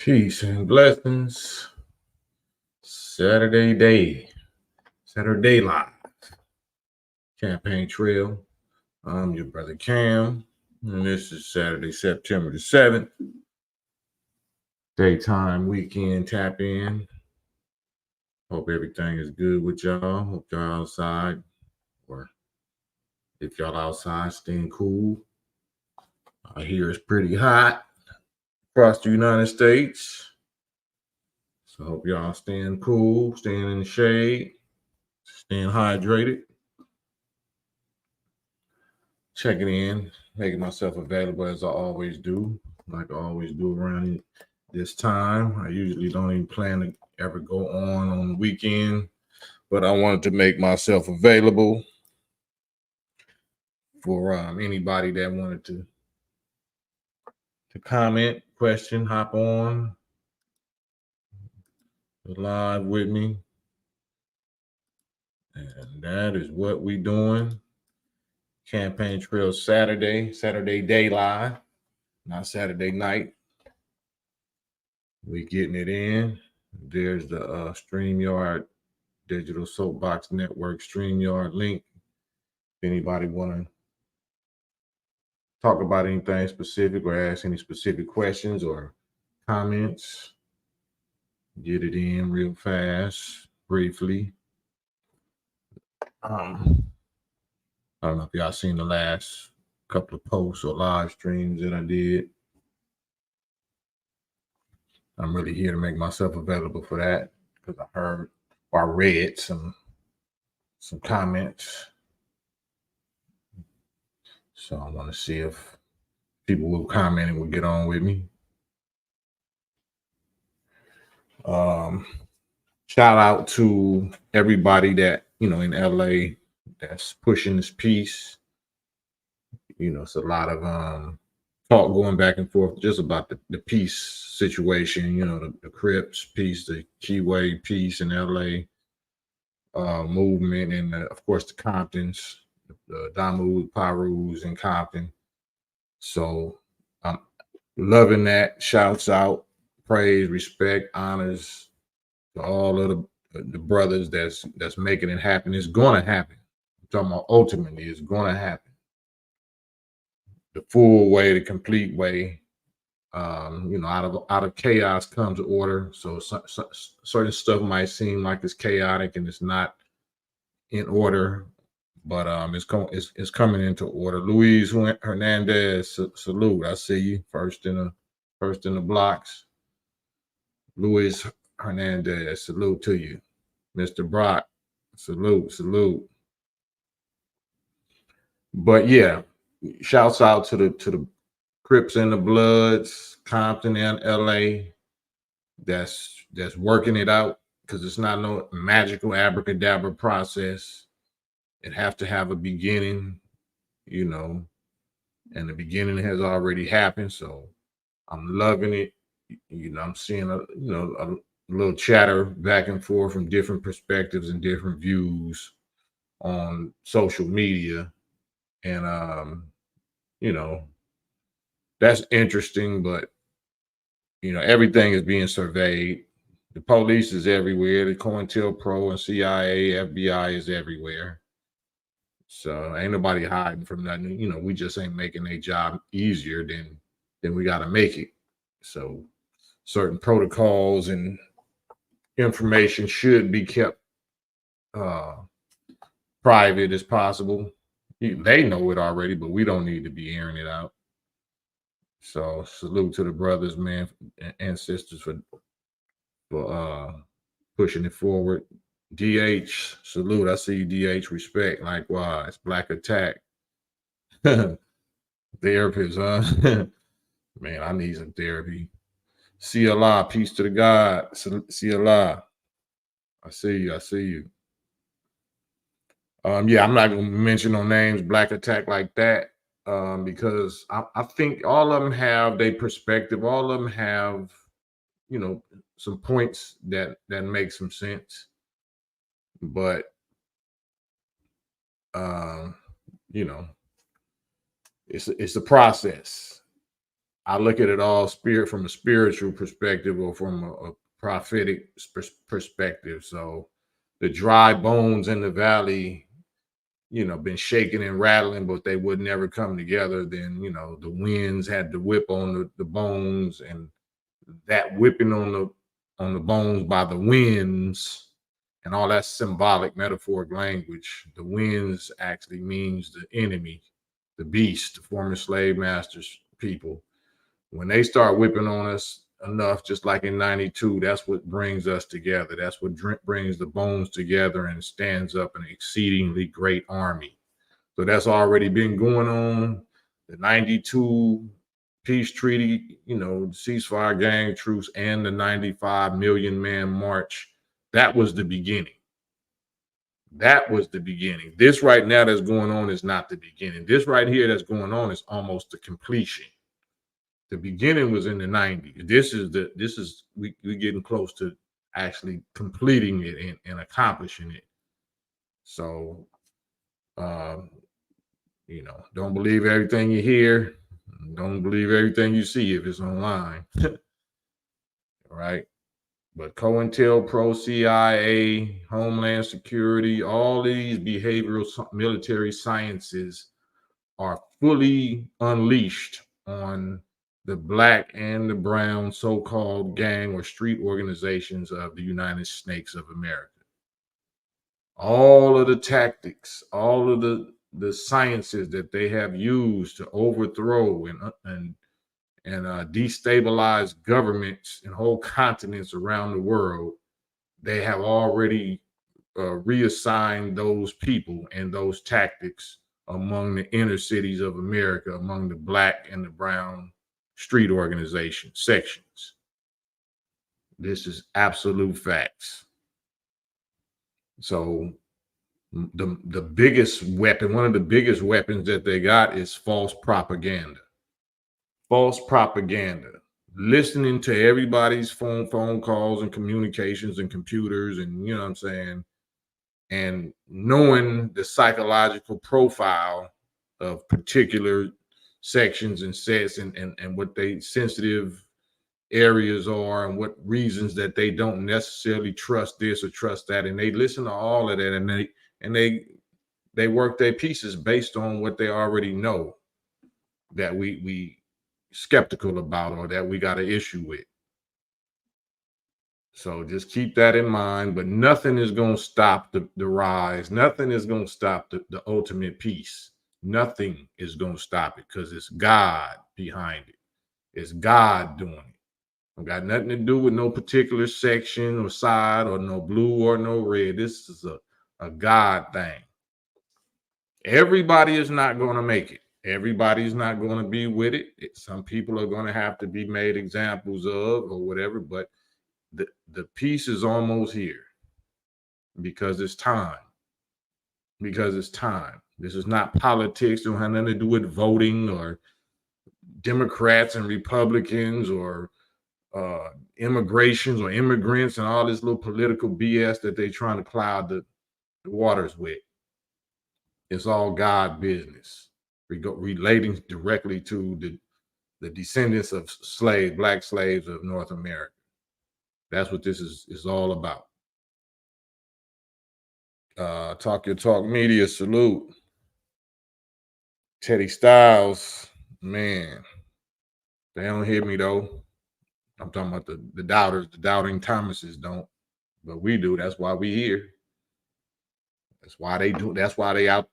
Peace and blessings. Saturday Live Campaign Trail. I'm your brother Cam, and this is Saturday, September the 7th. Daytime weekend tap in. Hope everything is good with y'all. Hope y'all outside, or if y'all outside, staying cool. I hear it's pretty hot across the United States. So hope y'all staying cool, staying in the shade, staying hydrated. Checking in, making myself available as I always do, like I always do around this time. I usually don't even plan to ever go on the weekend, but I wanted to make myself available for anybody that wanted to comment, question, hop on live with me. And that is what we doing. Campaign Trail Saturday day live, not Saturday night. We getting it in. There's the StreamYard Digital Soapbox Network StreamYard link. If anybody want to talk about anything specific or ask any specific questions or comments, get it in real fast, briefly. I don't know if y'all seen the last couple of posts or live streams that I did. I'm really here to make myself available for that because I heard or I read some comments. So I want to see if people will comment and will get on with me. Shout out to everybody that, in LA that's pushing this piece. It's a lot of talk going back and forth just about the peace situation, the Crips piece, the Keyway piece in LA movement, and of course the Comptons, the Damu, Parus, and Compton. So I'm loving that. Shouts out, praise, respect, honors to all of the brothers that's making it happen. It's going to happen. I'm talking about ultimately, it's going to happen. The full way, the complete way. Out of chaos comes order. So certain stuff might seem like it's chaotic and it's not in order, but it's coming into order. Luis Hernandez, salute. I see you first in the blocks. Luis Hernandez, salute to you. Mr. Brock, salute. But yeah, shouts out to the Crips and the Bloods, Compton and LA, that's working it out, because it's not no magical abracadabra process. It have to have a beginning, and the beginning has already happened. So I'm loving it. I'm seeing a little chatter back and forth from different perspectives and different views on social media. And that's interesting, but everything is being surveyed. The police is everywhere. The COINTELPRO and CIA, FBI is everywhere. So ain't nobody hiding from nothing. We just ain't making their job easier than we got to make it. So certain protocols and information should be kept private as possible. They know it already, but we don't need to be airing it out. So salute to the brothers, man, and sisters for pushing it forward. DH, salute. I see you, DH. Respect. Likewise. Black Attack. Therapist, huh? Man, I need some therapy. CLI, peace to the God. CLI. I see you. Yeah, I'm not gonna mention no names, Black Attack like that, because I think all of them have their perspective. All of them have, some points that make some sense. But it's a process. I look at it all from a spiritual perspective or from a prophetic perspective. So the dry bones in the valley, been shaking and rattling, but they would never come together. Then, the winds had to whip on the bones, and that whipping on the bones by the winds and all that symbolic metaphoric language. The winds actually means the enemy, the beast, the former slave masters people. When they start whipping on us enough, just like in 92, that's what brings us together. That's what brings the bones together and stands up an exceedingly great army. So that's already been going on. The 92 peace treaty, ceasefire, gang truce, and the 95 million man march, that was the beginning. That was the beginning. This right now that's going on is not the beginning. This right here that's going on is almost the completion. The beginning was in the 90s. This is we're getting close to actually completing it and accomplishing it. So, don't believe everything you hear. Don't believe everything you see if it's online. All right. But COINTELPRO, CIA, Homeland Security, all these behavioral military sciences are fully unleashed on the black and the brown so-called gang or street organizations of the United Snakes of America. All of the tactics, all of the sciences that they have used to overthrow and destabilize governments and whole continents around the world, they have already reassigned those people and those tactics among the inner cities of America, among the black and the brown street organization sections. This is absolute facts. So the biggest weapon, one of the biggest weapons that they got is false propaganda. False propaganda. Listening to everybody's phone calls and communications and computers and, you know what I'm saying, and knowing the psychological profile of particular sections and sets and what they sensitive areas are and what reasons that they don't necessarily trust this or trust that. And they listen to all of that and they work their pieces based on what they already know that we skeptical about or that we got an issue with. So just keep that in mind, but nothing is going to stop the rise. Nothing is going to stop the ultimate peace. Nothing is going to stop it because it's God behind it. It's God doing it. It got nothing to do with no particular section or side or no blue or no red. This is a God thing. Everybody is not going to make it. Everybody's not going to be with it. Some people are going to have to be made examples of or whatever, but the peace is almost here because it's time. Because it's time. This is not politics. It don't have nothing to do with voting or Democrats and Republicans or immigrations or immigrants and all this little political BS that they're trying to cloud the waters with. It's all God business relating directly to the descendants of black slaves of North America. That's what this is all about. Talk Your Talk Media, salute. Teddy Styles, man, they don't hear me though. I'm talking about the doubters, the doubting Thomases don't, but we do. That's why we here. That's why they do. That's why they out,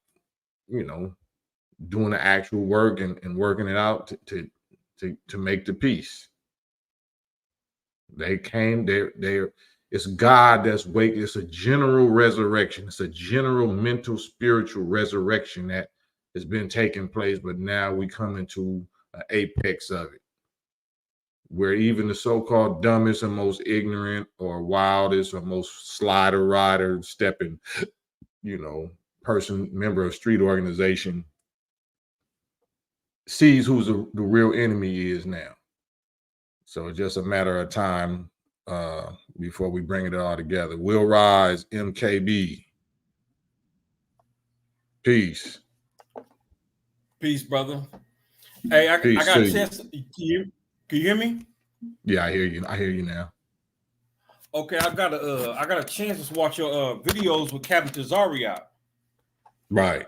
doing the actual work and working it out to make the peace. They came there. It's God that's waking. It's a general resurrection. It's a general mental, spiritual resurrection that has been taking place, but now we come into an apex of it, where even the so-called dumbest and most ignorant or wildest or most slider rider stepping, person, member of street organization sees who's the real enemy is now. So it's just a matter of time before we bring it all together. Will Rise, MKB. Peace. Peace, brother. Hey, I Peace got to a you. chance. Can you hear me? Yeah, I hear you. I hear you now. Okay, I got a chance to watch your videos with Captain Tazariot. Right.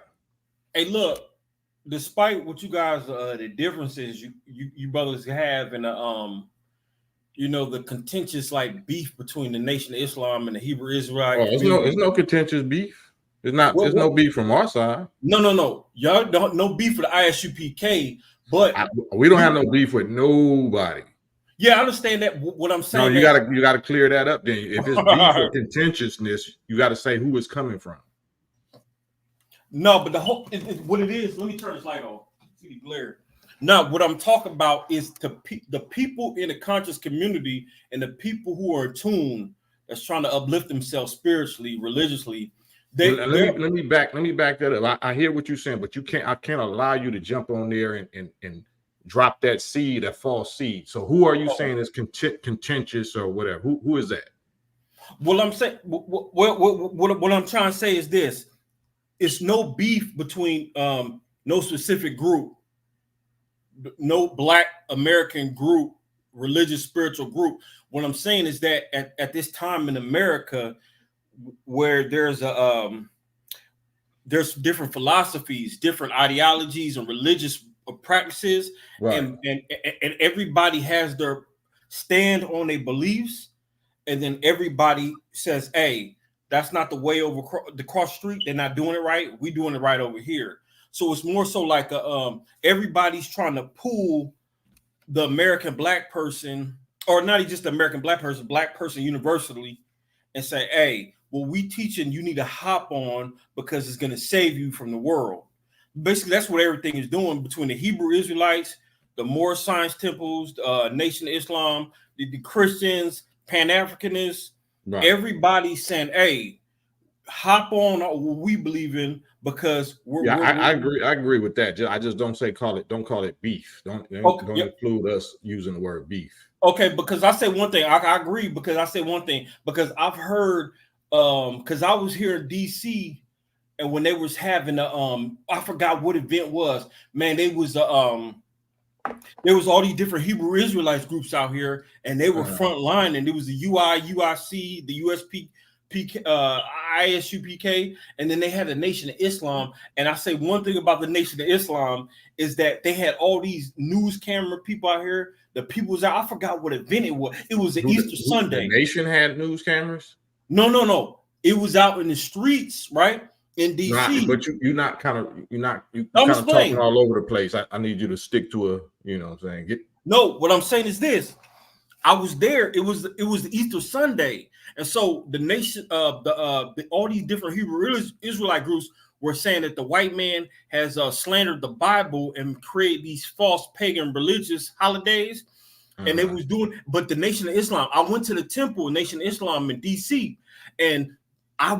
Hey, look, despite what you guys the differences you brothers have in the the contentious like beef between the Nation of Islam and the Hebrew Oh, Israelite it's community. no contentious beef. It's not. There's no What? beef from our side. No. Y'all don't no beef for the ISUPK, but We don't have you no beef with nobody. yeah, I understand that. What I'm No, saying you that gotta clear that up. Then, if it's beef or contentiousness, you got to say who it's coming from. no, but the whole what it is. Let me turn this light on. See the glare. Now, what I'm talking about is the people in the conscious community and the people who are attuned that's trying to uplift themselves spiritually, religiously. Well, They're let me back that up. I hear what you're saying, but I can't allow you to jump on there and drop that seed, that false seed. So who are you saying is contentious or whatever? Who is that? what I'm saying. What I'm trying to say is this: it's no beef between no specific group, no Black American group, religious spiritual group. What I'm saying is that at this time in America, where there's different philosophies, different ideologies, and religious practices, Right. and everybody has their stand on their beliefs, and then everybody says, "Hey, that's not the way over the cross street. They're not doing it right. We doing it right over here." So it's more so like everybody's trying to pull the American Black person, or not just the American Black person universally, and say, "Hey, well, we teaching you need to hop on because it's going to save you from the world." Basically, that's what everything is doing between the Hebrew Israelites, the Moorish Science Temples, Nation of Islam, the Christians, Pan Africanists. Right. Everybody's saying, "Hey, hop on what we believe in because Yeah, I agree. I agree with that. I just don't don't call it beef. okay, Don't yeah, include us using the word beef. okay." Because I say one thing, I agree. Because I say one thing because I've heard, because I was here in DC. And when they was having a I forgot what event was, man, there was all these different Hebrew Israelites groups out here, and they were front line, and there was the UIC, the USP, ISUPK, and then they had the Nation of Islam. And I say one thing about the Nation of Islam is that they had all these news camera people out here. The people was out. I forgot what event it was. It was an Easter The Sunday. Nation had news cameras. No. It was out in the streets, right? In Not, DC. but you not kind of you I'm kind of talking explaining. all over the place. I need you to stick to a, what I'm saying. No, what I'm saying is this. I was there. It was the Easter Sunday, and so the nation, all these different Hebrew Israelite groups were saying that the white man has slandered the Bible and created these false pagan religious holidays, and they was doing. But the Nation of Islam, I went to the temple, Nation of Islam in DC, and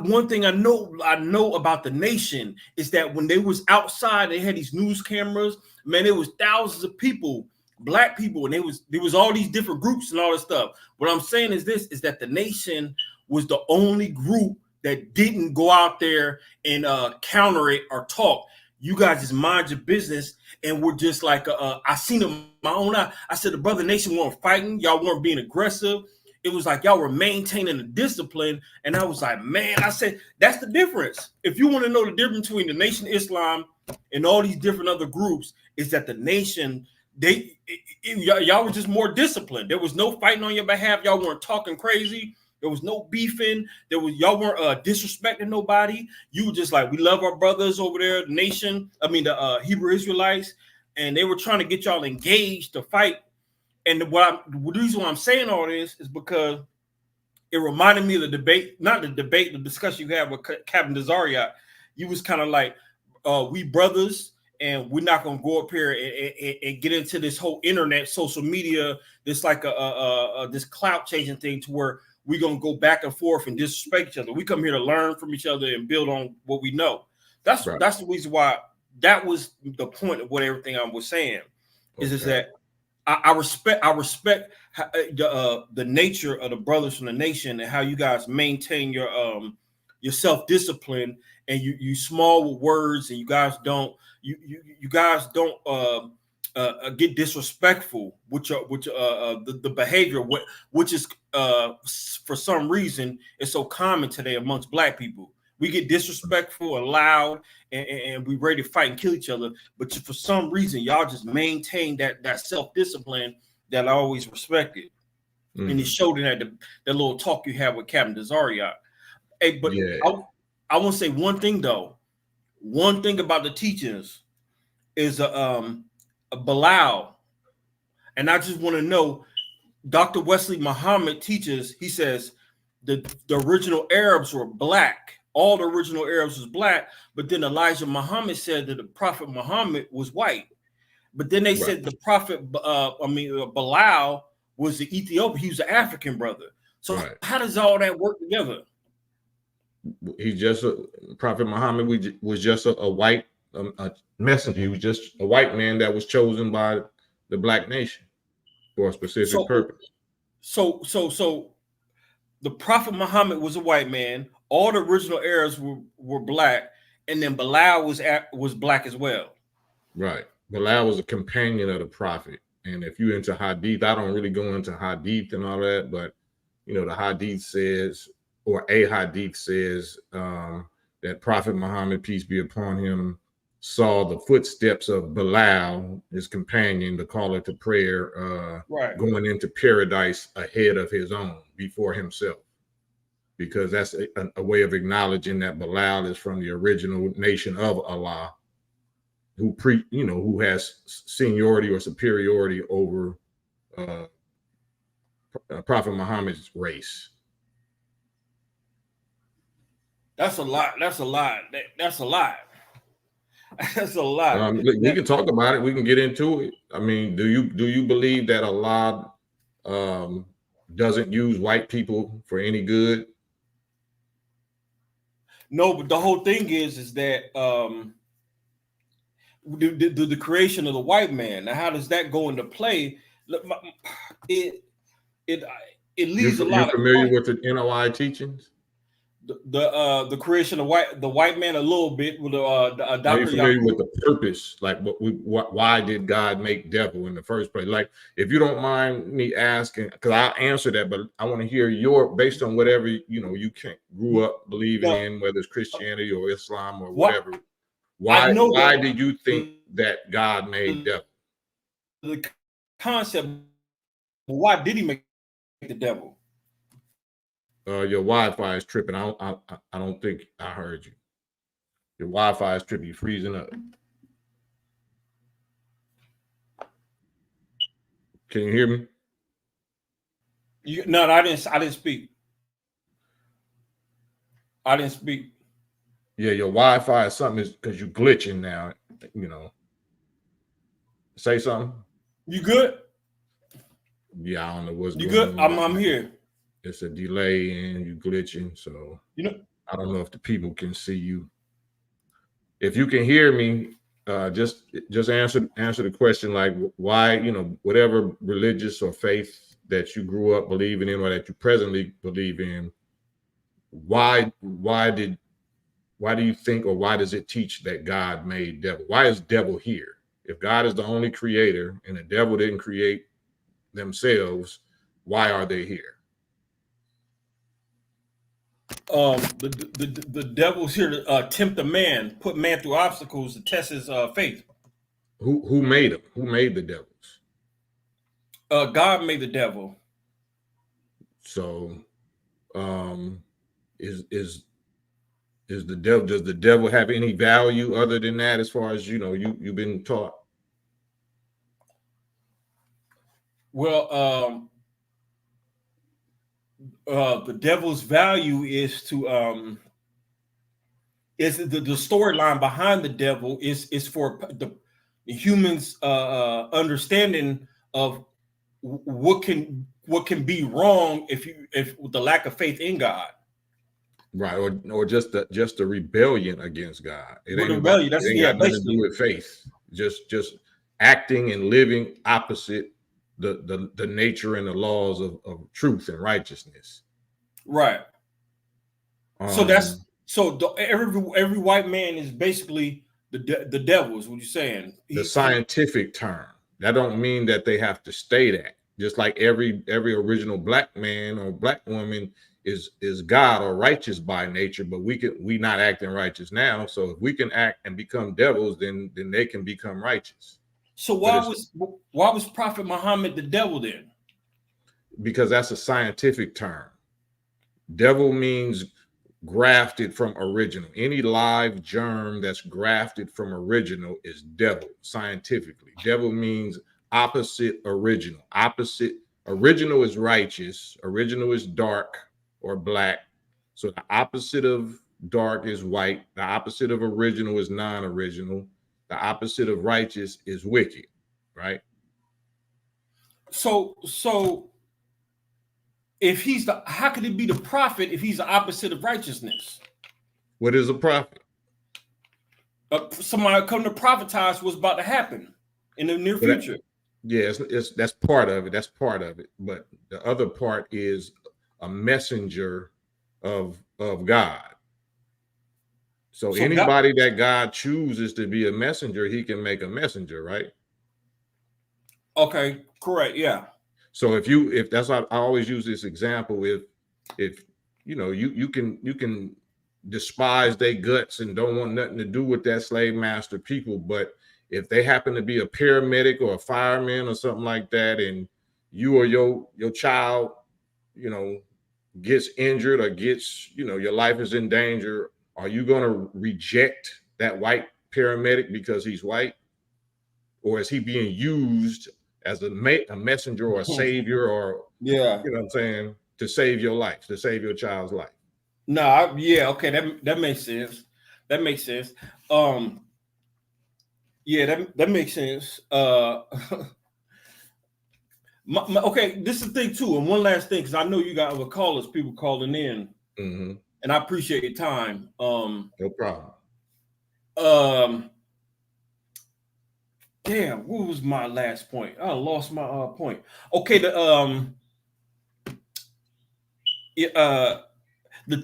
one thing I know about the nation is that when they was outside, they had these news cameras. Man, it was thousands of people, Black people, and there was all these different groups and all this stuff. What I'm saying is this: is that the nation was the only group that didn't go out there and counter it or talk. You guys just mind your business, and we're just like I seen it with my own eye. I said the brother nation weren't fighting, y'all weren't being aggressive. It was like y'all were maintaining the discipline, and I was like, man, I said that's the difference. If you want to know the difference between the Nation of Islam and all these different other groups, is that the nation y'all were just more disciplined. There was no fighting on your behalf. Y'all weren't talking crazy. There was no beefing. Y'all weren't disrespecting nobody. You were just like, we love our brothers over there, the nation. I mean, the Hebrew Israelites, and they were trying to get y'all engaged to fight. And the reason why I'm saying all this is because it reminded me of the debate, not the debate, the discussion you had with Captain Desariat. You was kind of like, we brothers, and we're not going to go up here and get into this whole internet, social media, this like this clout chasing thing to where we're going to go back and forth and disrespect each other. We come here to learn from each other and build on what we know. That's the reason why that was the point of what everything I was saying is that I respect the nature of the brothers from the nation and how you guys maintain your self-discipline, and you small with words, and you guys don't get disrespectful with the behavior, which is for some reason is so common today amongst Black people. We get disrespectful and loud, and we ready to fight and kill each other. But for some reason, y'all just maintain that self-discipline that I always respected. And it showed in that little talk you had with Captain Desariat. Hey, but Yeah. I want to say one thing though. One thing about the teachings is a Bilal, and I just want to know. Dr. Wesley Muhammad teaches. He says the original Arabs were black. All the original Arabs was black, but then Elijah Muhammad said that the Prophet Muhammad was white. But then they said the Prophet, Bilal was the Ethiopian. He was an African brother. So how does all that work together? He's just Prophet Muhammad. Was just a white a messenger. He was just a white man that was chosen by the Black nation for a specific purpose. So the Prophet Muhammad was a white man. All the original Arabs were black, and then Bilal was black as well. Right. Bilal was a companion of the Prophet. And if you're into Hadith, I don't really go into Hadith and all that, but the Hadith says, or a Hadith says, that Prophet Muhammad, peace be upon him, saw the footsteps of Bilal, his companion, the caller to prayer, going into paradise ahead of his own, before himself. Because that's a way of acknowledging that Bilal is from the original nation of Allah, who has seniority or superiority over Prophet Muhammad's race. That's a lot. That's a lot. That's a lot. That's a lot. We can talk about it. We can get into it. I mean, do you believe that Allah doesn't use white people for any good? No, but the whole thing is that the creation of the white man. Now, how does that go into play? It leaves a lot. You're familiar with the NOI teachings? The creation of the white man a little bit with Dr. Are you familiar with the purpose? Like, why did God make devil in the first place? Like, if you don't mind me asking, because I'll answer that, but I want to hear based on whatever you grew up believing in, whether it's Christianity or Islam or whatever. Why did you think that God made devil? The concept. Why did he make the devil? Your Wi-Fi is tripping. I don't think I heard you. Your Wi-Fi is tripping. You're freezing up. Can you hear me? No, I didn't speak. I didn't speak. Yeah, your Wi-Fi is something because you're glitching now. Say something. You good? Yeah, I don't know what's going on. You good? I'm here. It's a delay and you glitching, so I don't know if the people can see you. If you can hear me, just answer the question, like why, whatever religious or faith that you grew up believing in or that you presently believe in, why do you think, or why does it teach that God made devil? Why is devil here? If God is the only creator and the devil didn't create themselves, why are they here? The devil's here to tempt a man, put man through obstacles to test his faith. Who made him? Who made the devils? God made the devil. So, is the devil? Does the devil have any value other than that? As far as you've been taught. Well, the devil's value is to is the storyline behind the devil is for the humans understanding of what can be wrong if with the lack of faith in God, right? Or just the rebellion against God. It ain't rebellion. That's got nothing to do with faith. Just acting and living opposite the nature and the laws of truth and righteousness. Right. Every white man is basically the devil, is what you're saying. The scientific term. That don't mean that they have to stay that. Just like every original black man or black woman is God or righteous by nature, but we not acting righteous now. So if we can act and become devils, then they can become righteous. So why was Prophet Muhammad the devil then? Because that's a scientific term. Devil means grafted from original. Any live germ that's grafted from original is devil scientifically. Devil means opposite original. Opposite original is righteous. Original is dark or black. So the opposite of dark is white. The opposite of original is non-original. The opposite of righteous is wicked, right? So if how could he be the prophet if he's the opposite of righteousness? What is a prophet? Somebody come to prophesize what's about to happen in the near future. Yeah, that's part of it. That's part of it. But the other part is a messenger of God. So anybody that God chooses to be a messenger, he can make a messenger, right? Okay, correct. Yeah. So if that's why I always use this example, if you know you can despise their guts and don't want nothing to do with that slave master people, but if they happen to be a paramedic or a fireman or something like that, and you or your child, gets injured or gets, your life is in danger, are you going to reject that white paramedic because he's white? Or is he being used as a messenger or a savior or, yeah, you know what I'm saying, to save your life, to save your child's life? No, okay, that makes sense. That makes sense. Yeah, that makes sense. Okay, this is the thing too, and one last thing, because I know you got other callers, people calling in, and I appreciate your time. No problem. Damn, what was my last point? I lost my point. Okay, the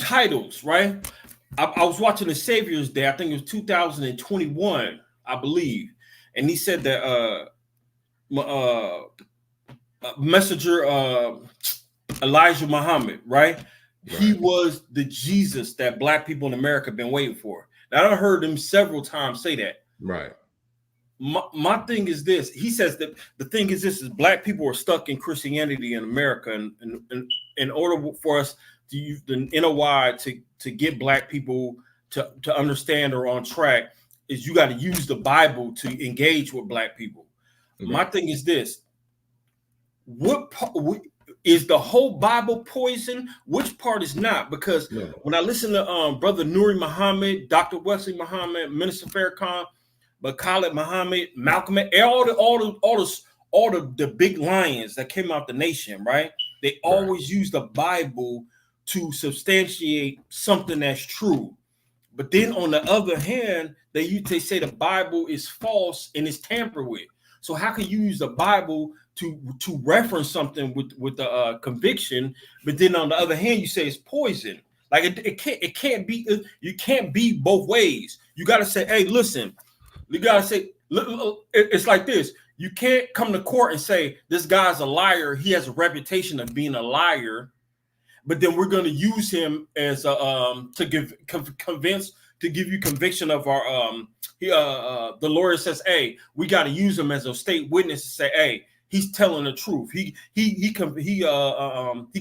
titles, right? I was watching the Savior's Day. I think it was 2021, I believe, and he said that messenger Elijah Muhammad, right? He was the Jesus that Black people in America have been waiting for. Now, I heard him several times say that. Right. My thing is this. He says that the thing is this: is Black people are stuck in Christianity in America, and in order for us to use the NOI to get Black people to understand or on track, is you got to use the Bible to engage with Black people. Right. My thing is this: what is the whole Bible poison? Which part is not? Because when I listen to Brother Nuri Muhammad, Dr. Wesley Muhammad, Minister Farrakhan, but Khalid Muhammad, Malcolm, all the big lions that came out the nation, right? They always use the Bible to substantiate something that's true. But then on the other hand, they say the Bible is false and it's tampered with. So how can you use the Bible to reference something with the conviction, but then on the other hand, you say it's poison? Like it can't be. You can't be both ways. You got to say, hey, listen. You gotta say it's like this. You can't come to court and say this guy's a liar. He has a reputation of being a liar, but then we're going to use him as to give you conviction of our the lawyer says, hey, we got to use him as a state witness to say, hey, he's telling the truth. He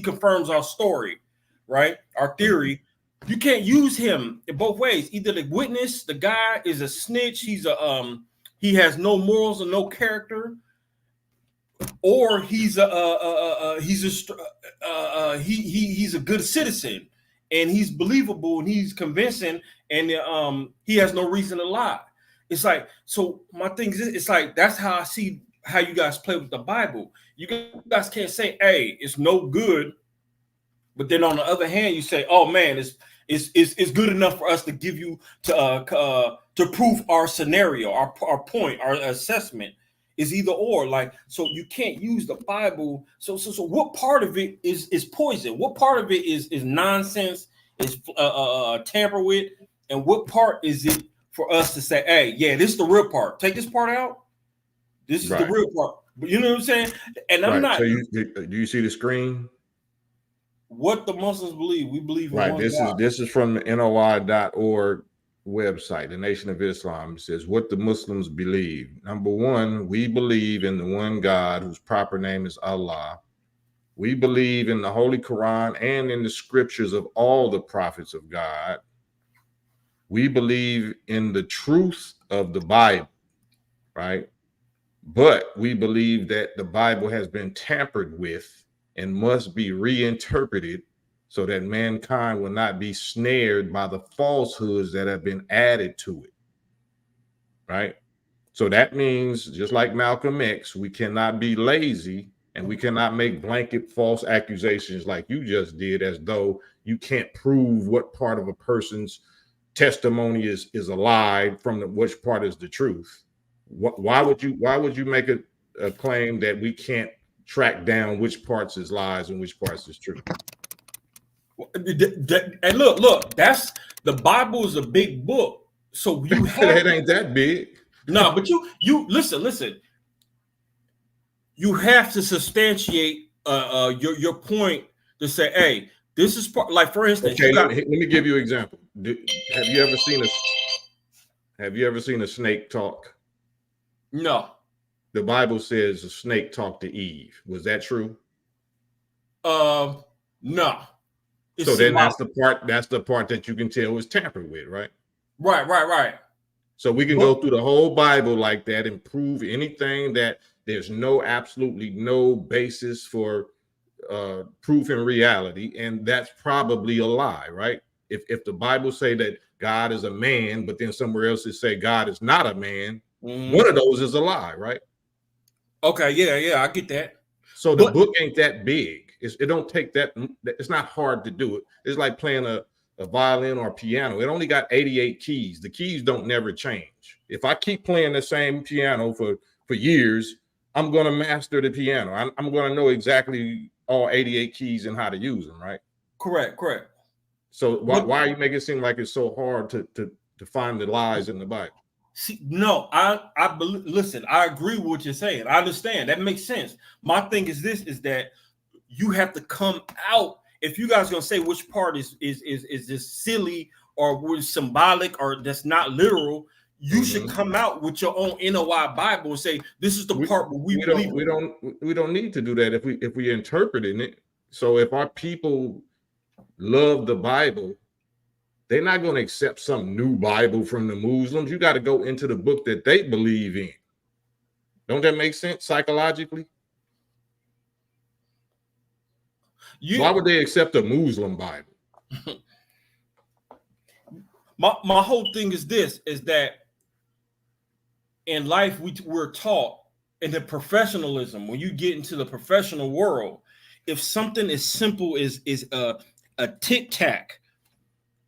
confirms our story, right? Our theory. You can't use him in both ways. Either the witness, the guy is a snitch, he has no morals and no character, or he's a good citizen and he's believable and he's convincing and he has no reason to lie. It's like, so my thing is, it's like that's how I see how you guys play with the Bible. You guys can't say, hey, it's no good. But then on the other hand, you say, "Oh man, it's good enough for us to give you to prove our scenario, our point, our assessment is either or." Like, so you can't use the Bible. So what part of it is poison? What part of it is nonsense? Is tamper with? And what part is it for us to say, "Hey, yeah, this is the real part. Take this part out." This is the real part. But you know what I'm saying? And I'm not. So do you see the screen? What the Muslims believe, we believe in one God. This is from the NOI.org website, the Nation of Islam. It says what the Muslims believe. Number one, we believe in the one God whose proper name is Allah. We believe in the Holy Quran and in the scriptures of all the prophets of God. We believe in the truth of the Bible, right? But we believe that the Bible has been tampered with and must be reinterpreted so that mankind will not be snared by the falsehoods that have been added to it, right? So that means, just like Malcolm X, we cannot be lazy and we cannot make blanket false accusations like you just did, as though you can't prove what part of a person's testimony is a lie from which part is the truth. Why would you make a claim that we can't track down which parts is lies and which parts is true? And look, that's the Bible is a big book, so you have it ain't that big. No, but you listen. You have to substantiate your point to say, hey, this is part. Like for instance, okay, let me give you an example. Have you ever seen a snake talk? No. The Bible says a snake talked to Eve. Was that true? No. So then that's the part that you can tell was tampered with, right? Right. So we can go through the whole Bible like that and prove anything that there's absolutely no basis for proof in reality, and that's probably a lie, right? If the Bible say that God is a man, but then somewhere else it say God is not a man, one of those is a lie, right? Okay, yeah, I get that. So the book ain't that big. It don't take that. It's not hard to do it. It's like playing a violin or a piano. It only got 88 keys. The keys don't never change. If I keep playing the same piano for years, I'm going to master the piano. I'm going to know exactly all 88 keys and how to use them, right? Correct. So why are you making it seem like it's so hard to find the lies in the Bible? See, no, listen, I agree with what you're saying. I understand. That makes sense. My thing is that you have to come out. If you guys are gonna say which part is just silly or was symbolic or that's not literal, you should come out with your own NOI Bible and say this is the part where we believe. We don't need to do that if we interpreting it. So if our people love the Bible, they're not going to accept some new Bible from the Muslims. You got to go into the book that they believe in. Don't that make sense psychologically? Why would they accept a Muslim Bible? My whole thing is that in life we're taught in the professionalism. When you get into the professional world, if something as simple as a tic-tac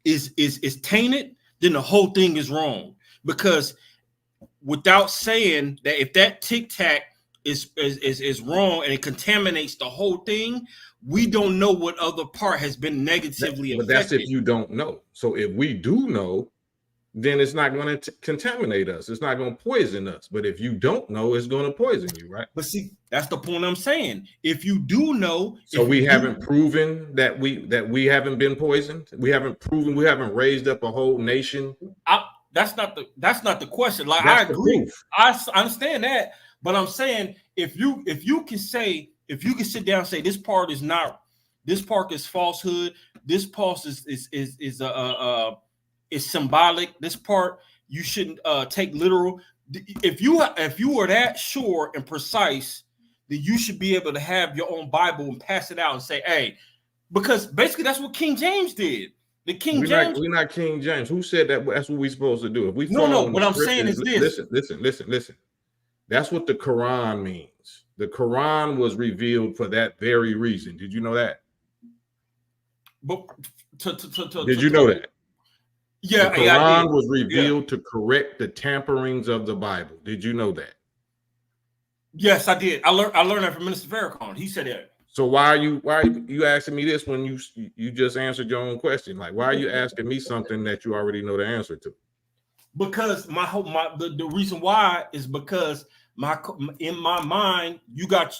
is tainted, then the whole thing is wrong. Because without saying that, if that tic-tac is wrong and it contaminates the whole thing, we don't know what other part has been negatively affected. But that's if you don't know. So if we do know, then it's not going to contaminate us. It's not going to poison us. But if you don't know, it's going to poison you, right? But see, that's the point I'm saying. If you do know, so we haven't proven that we haven't been poisoned. We haven't raised up a whole nation. That's not the question. Like, I agree. I understand that, but I'm saying if you can sit down and say this part is falsehood, this part is symbolic, this part you shouldn't take literal. If you were that sure and precise, then you should be able to have your own Bible and pass it out and say, hey, because basically that's what King James did. We're not King James. Who said that? That's what we're supposed to do. If we what I'm saying is this. Listen. That's what the Quran means. The Quran was revealed for that very reason. Did you know that? But did you know that? Yeah, the Quran was revealed to correct the tamperings of the Bible. Did you know that? Yes, I did. I learned that from Minister Farrakhan. He said that. So why are you asking me this when you just answered your own question? Like, why are you asking me something that you already know the answer to? Because the reason why is because in my mind, you got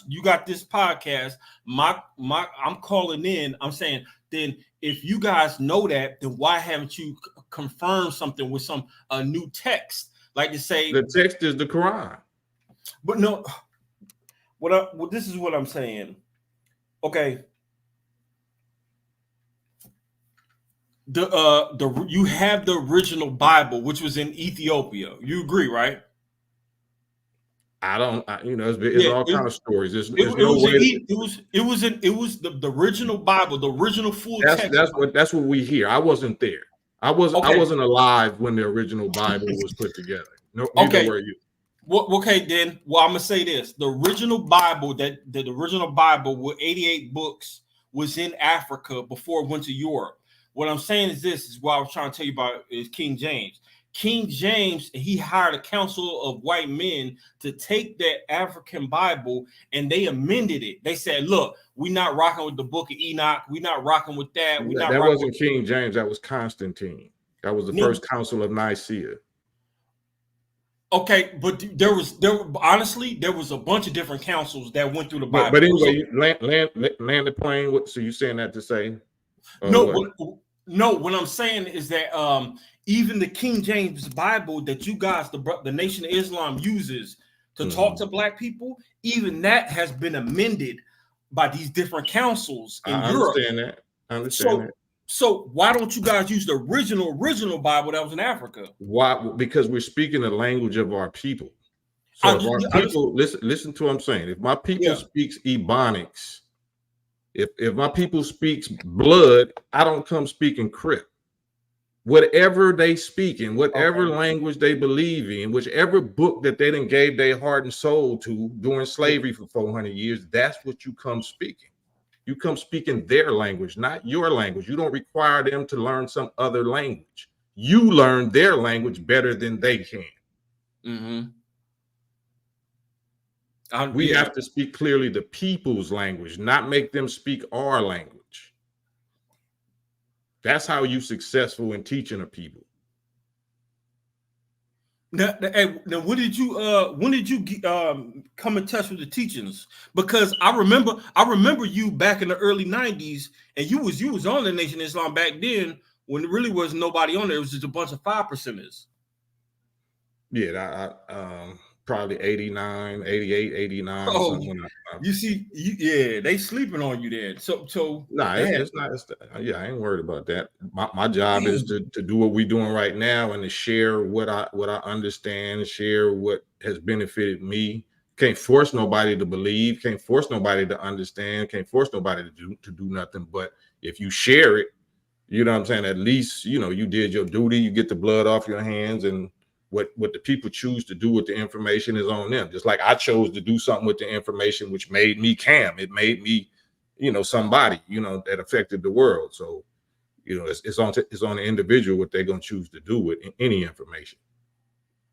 this podcast. I'm calling in. I'm saying, then if you guys know that, then why haven't you confirmed something with a new text, like to say the text is the Quran? But no, this is what I'm saying. Okay. You have the original Bible, which was in Ethiopia. You agree, right? It's all kind of stories. There's it no was way. It was the original Bible, the original full text. That's what we hear. I wasn't there. I wasn't alive when the original Bible was put together. No, neither were you. Well, okay, then. Well, I'm gonna say this: the original Bible, the original Bible with 88 books, was in Africa before it went to Europe. What I'm saying is this: is what I was trying to tell you about is King James. King James, he hired a council of white men to take that African Bible and they amended it. They said, "Look, we're not rocking with the Book of Enoch. We're not rocking with that. That wasn't King James. That was Constantine. That was the first council of Nicaea." Okay, but there was a bunch of different councils that went through the Bible. But anyway, land the plane. So you saying that to say? No. What I'm saying is that even the King James Bible that you guys, the Nation of Islam, uses to talk to black people, even that has been amended by these different councils in Europe. I understand that. So why don't you guys use the original Bible that was in Africa? Why? Because we're speaking the language of our people. So if our people, listen to what I'm saying. If my people speaks Ebonics, if my people speaks blood, I don't come speaking Crip. Whatever they speak in, whatever language they believe in, whichever book that they done gave their heart and soul to during slavery for 400 years, that's what you come speaking. You come speaking their language, not your language. You don't require them to learn some other language. You learn their language better than they can. We have to speak clearly the people's language, not make them speak our language. That's how you're successful in teaching a people. Now, when did you come in touch with the teachings? Because I remember you back in the early 90s, and you was on the Nation of Islam back then when there really was nobody on there. It was just a bunch of 5%ers. Yeah, probably 89, 88, 89. You see, they sleeping on you there. So it's not. I ain't worried about that. My job is to do what we're doing right now and to share what I understand, share what has benefited me. Can't force nobody to believe. Can't force nobody to understand. Can't force nobody to do nothing. But if you share it, you know what I'm saying. At least you did your duty. You get the blood off your hands, and what the people choose to do with the information is on them. Just like I chose to do something with the information, which made me Cam. It made me, somebody, that affected the world. So, it's on the individual what they're gonna choose to do with any information.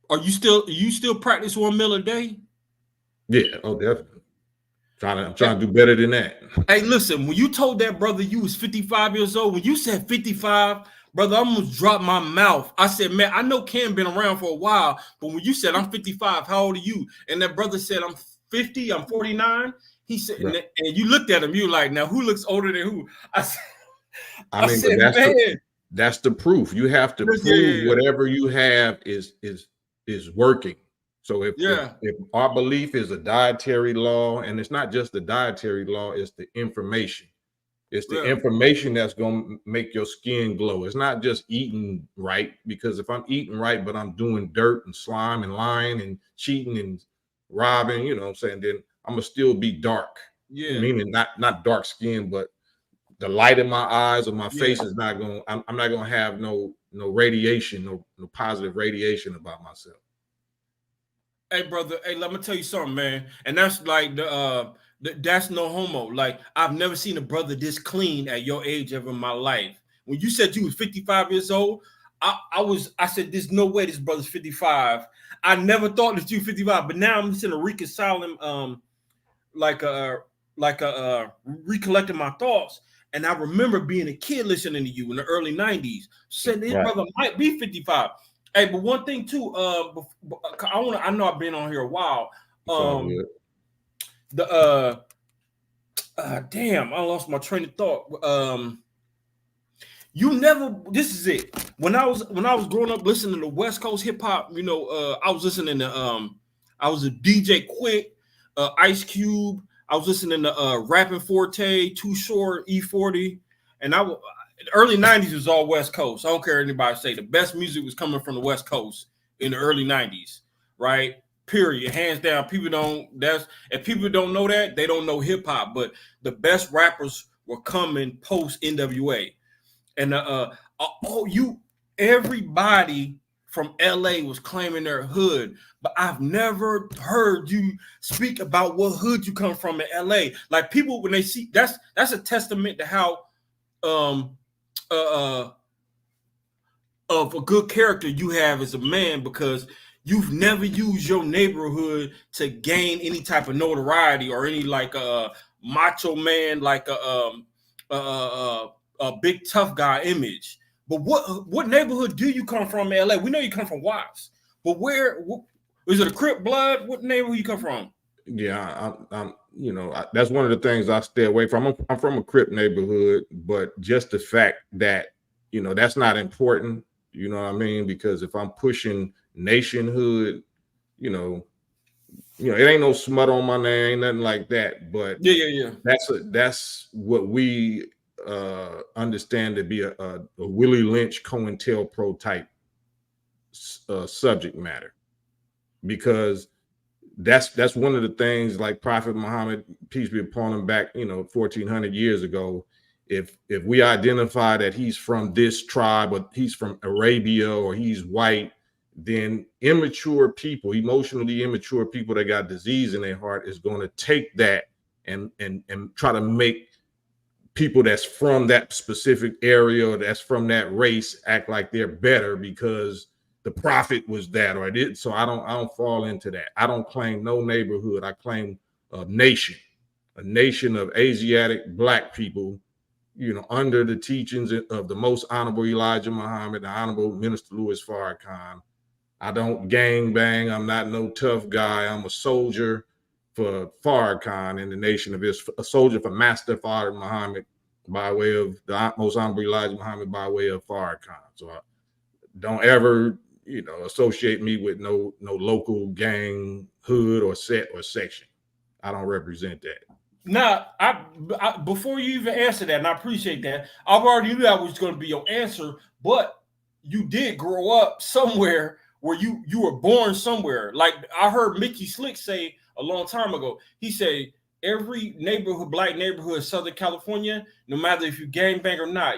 Are you still practice 1 meal a day? Yeah, definitely. I'm trying to do better than that. Hey, listen, when you told that brother you was 55 years old, when you said 55, brother, I almost dropped my mouth. I said, man, I know Cam been around for a while, but when you said I'm 55, how old are you? And that brother said, I'm 50, I'm 49. He said, right. And you looked at him, you were like, now who looks older than who? I mean, that's the proof. You have to prove whatever you have is working. So if our belief is a dietary law, and it's not just the dietary law, it's the information. It's the information that's going to make your skin glow. It's not just eating right, because if I'm eating right, but I'm doing dirt and slime and lying and cheating and robbing, then I'm going to still be dark. Yeah. Meaning not dark skin, but the light in my eyes or my face is not going, I'm not going to have no radiation, no positive radiation about myself. Hey, brother, let me tell you something, man. And that's like that's no homo. Like, I've never seen a brother this clean at your age ever in my life. When you said you was 55 years old, I said, there's no way this brother's 55. I never thought that you 55, but now I'm just in a reconciling, recollecting my thoughts. And I remember being a kid listening to you in the early 90s. Said this brother might be 55. Hey, but one thing too, I know I've been on here a while. It's all good. Damn, I lost my train of thought. You never. This is it. When I was growing up listening to West Coast hip hop, I was listening to I was a DJ Quick, Ice Cube. I was listening to Rapping Forte, Too Short, E40, and the early '90s was all West Coast. I don't care what anybody say. The best music was coming from the West Coast in the early '90s, right? Period, hands down. If people don't know that, they don't know hip hop. But the best rappers were coming post NWA. And everybody from LA was claiming their hood, but I've never heard you speak about what hood you come from in LA. Like people, when they see that's a testament to how of a good character you have as a man, because you've never used your neighborhood to gain any type of notoriety or any like macho man, like a big tough guy image. But what neighborhood do you come from in LA? We know you come from Watts, but where is it? A Crip blood? What neighborhood you come from? Yeah, I'm that's one of the things I stay away from. I'm from a Crip neighborhood, but just the fact that that's not important. You know what I mean? Because if I'm pushing nationhood, it ain't no smut on my name, ain't nothing like that. But yeah. That's what we understand to be a Willie Lynch, COINTELPRO type subject matter, because that's one of the things, like Prophet Muhammad, peace be upon him, back 1400 years ago. If we identify that he's from this tribe, or he's from Arabia, or he's white, then immature people, emotionally immature people that got disease in their heart, is going to take that and try to make people that's from that specific area or that's from that race act like they're better because the prophet was that or it. So I don't fall into that. I don't claim no neighborhood. I claim a nation of Asiatic Black people, under the teachings of the most honorable Elijah Muhammad, the honorable Minister Louis Farrakhan. I don't gang bang. I'm not no tough guy. I'm a soldier for Farrakhan and the Nation of Israel, a soldier for Master Farrakhan Muhammad by way of the most honorable Elijah Muhammad by way of Farrakhan. So don't ever, associate me with no local gang, hood, or set or section. I don't represent that. Now, I before you even answer that, and I appreciate that, I already knew that was going to be your answer, but you did grow up somewhere where you were born somewhere. Like I heard Mickey Slick say a long time ago, he said, every neighborhood, Black neighborhood in Southern California, no matter if you gangbang or not,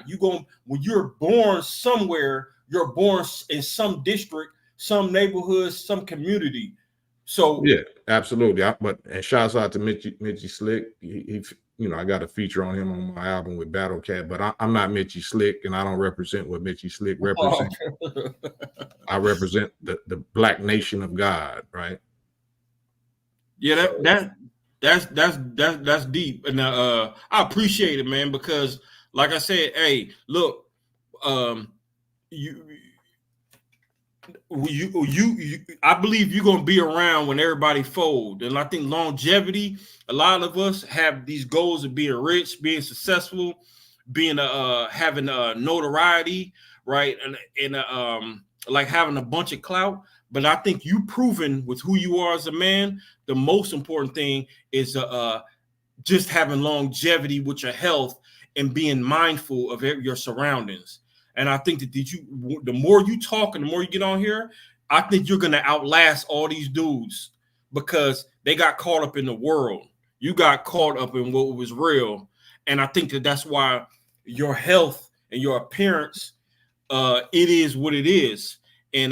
when you're born somewhere, you're born in some district, some neighborhood, some community. So yeah, absolutely. And shouts out to Mitchie Slick. He I got a feature on him on my album with Battle Cat, but I'm not Mitchie Slick, and I don't represent what Mitchie Slick represents. I represent the Black nation of God, right? Yeah, that's deep, and I appreciate it, man, because like I said, hey, look, you I believe you're gonna be around when everybody folds, and I think longevity. A lot of us have these goals of being rich, being successful, being having notoriety, right, and like having a bunch of clout. But I think you proven with who you are as a man. The most important thing is just having longevity with your health and being mindful of your surroundings. And I think that the more you talk and the more you get on here, I think you're gonna outlast all these dudes because they got caught up in the world. You got caught up in what was real, and I think that's why your health and your appearance, it is what it is. And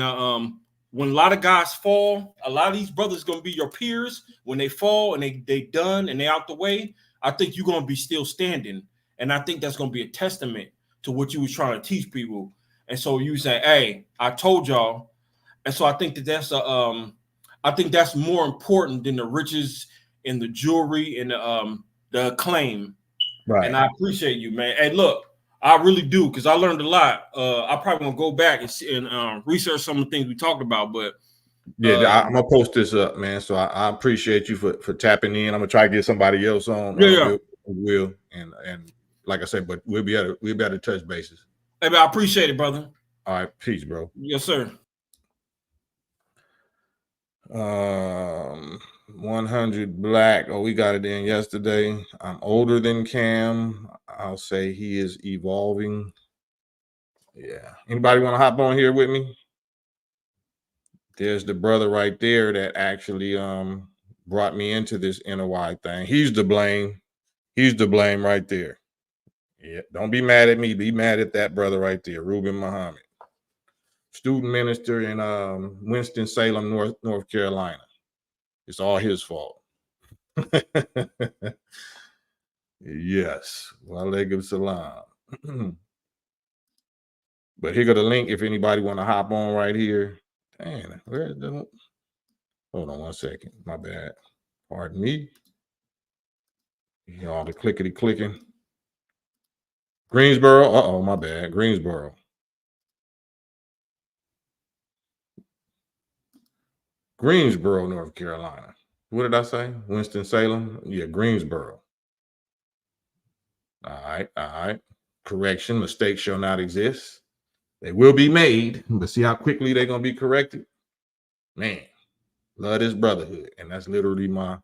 when a lot of guys fall, a lot of these brothers gonna be your peers. When they fall and they done and they out the way, I think you're gonna be still standing, and I think that's gonna be a testament to what you was trying to teach people. And so you say, hey, I told y'all. And so I think that's I think that's more important than the riches and the jewelry and the acclaim. Right. And I appreciate you, man. And look, I really do, because I learned a lot. I probably gonna go back and research some of the things we talked about, but Yeah, I'm gonna post this up, man. So I appreciate you for tapping in. I'm gonna try to get somebody else on. We'll and like I said, but we'll be able to touch bases. Hey, man, I appreciate it, brother. All right, peace, bro. Yes, sir. 100 Black. Oh, we got it in yesterday. I'm older than Cam. I'll say he is evolving. Yeah. Anybody want to hop on here with me? There's the brother right there that actually brought me into this NOI thing. He's to blame. He's to blame right there. Yeah. Don't be mad at me. Be mad at that brother right there, Reuben Muhammad. Student minister in Winston-Salem, North Carolina. It's all his fault. Yes. Walaikum salam. But here go the link if anybody want to hop on right here. Dang, where's the... Hold on 1 second. My bad. Pardon me. All the clickety clicking. Greensboro. Uh-oh, my bad. Greensboro. Greensboro, North Carolina. What did I say? Winston-Salem? Yeah, Greensboro. All right. Correction, mistakes shall not exist. They will be made, but see how quickly they're going to be corrected? Man, love this brotherhood. And that's literally my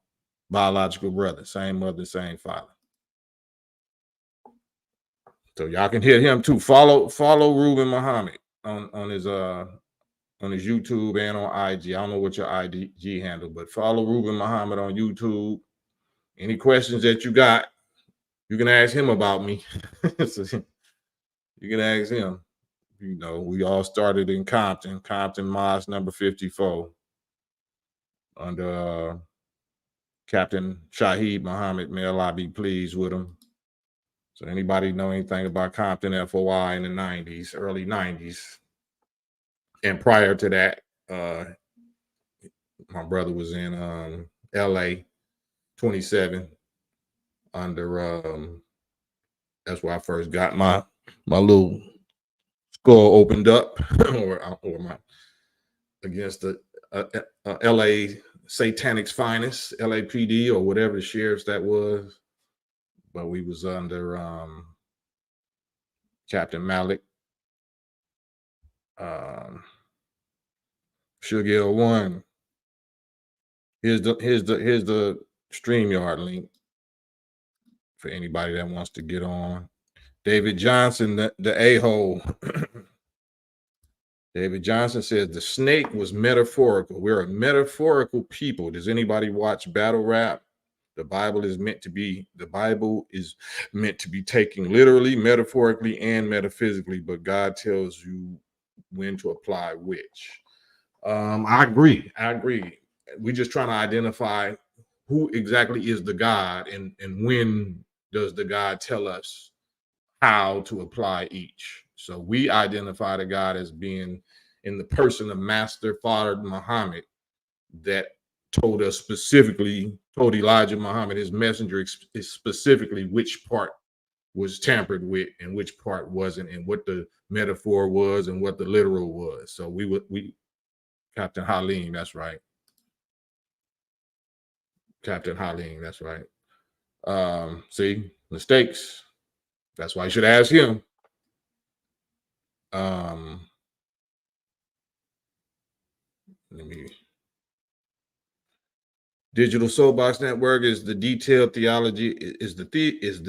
biological brother. Same mother, same father. So y'all can hear him too. Follow Reuben Muhammad on his YouTube and on IG. I don't know what your IG handle, but follow Reuben Muhammad on YouTube. Any questions that you got, you can ask him about me. So you can ask him. You know, we all started in Compton Mosque number 54 under Captain Shaheed Muhammad. May Allah be pleased with him. So anybody know anything about Compton FOI in the 90s, early 90s? And prior to that, my brother was in LA 27 under that's where I first got my little skull opened up or my against the LA Satanic's Finest, LAPD or whatever the sheriff's that was. But we was under Captain Malik. Sugar 1. Here's the StreamYard link for anybody that wants to get on. David Johnson, the a-hole. David Johnson says the snake was metaphorical. We're a metaphorical people. Does anybody watch battle rap? The Bible is meant to be taken literally, metaphorically, and metaphysically, but God tells you when to apply which. I agree. We're just trying to identify who exactly is the God and when does the God tell us how to apply each. So we identify the God as being in the person of Master Father Muhammad that told Elijah Muhammad, his messenger, is specifically which part was tampered with and which part wasn't, and what the metaphor was and what the literal was. So we Captain Halim, that's right. Captain Halim, that's right. See, mistakes. That's why you should ask him. Digital Soapbox Network is the detailed theology. Is the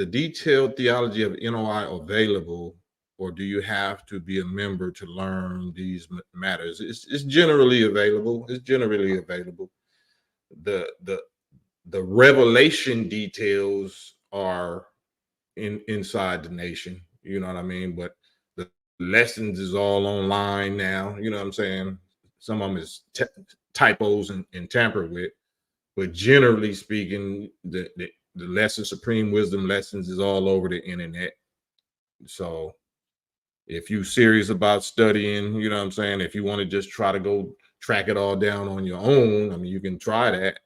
detailed theology of NOI available, or do you have to be a member to learn these matters? It's generally available. The revelation details are inside the nation. You know what I mean? But the lessons is all online now. You know what I'm saying? Some of them is typos and tampered with. But generally speaking, the lesson, Supreme Wisdom lessons, is all over the internet. So if you're serious about studying, you know what I'm saying, if you want to just try to go track it all down on your own, I mean, you can try that,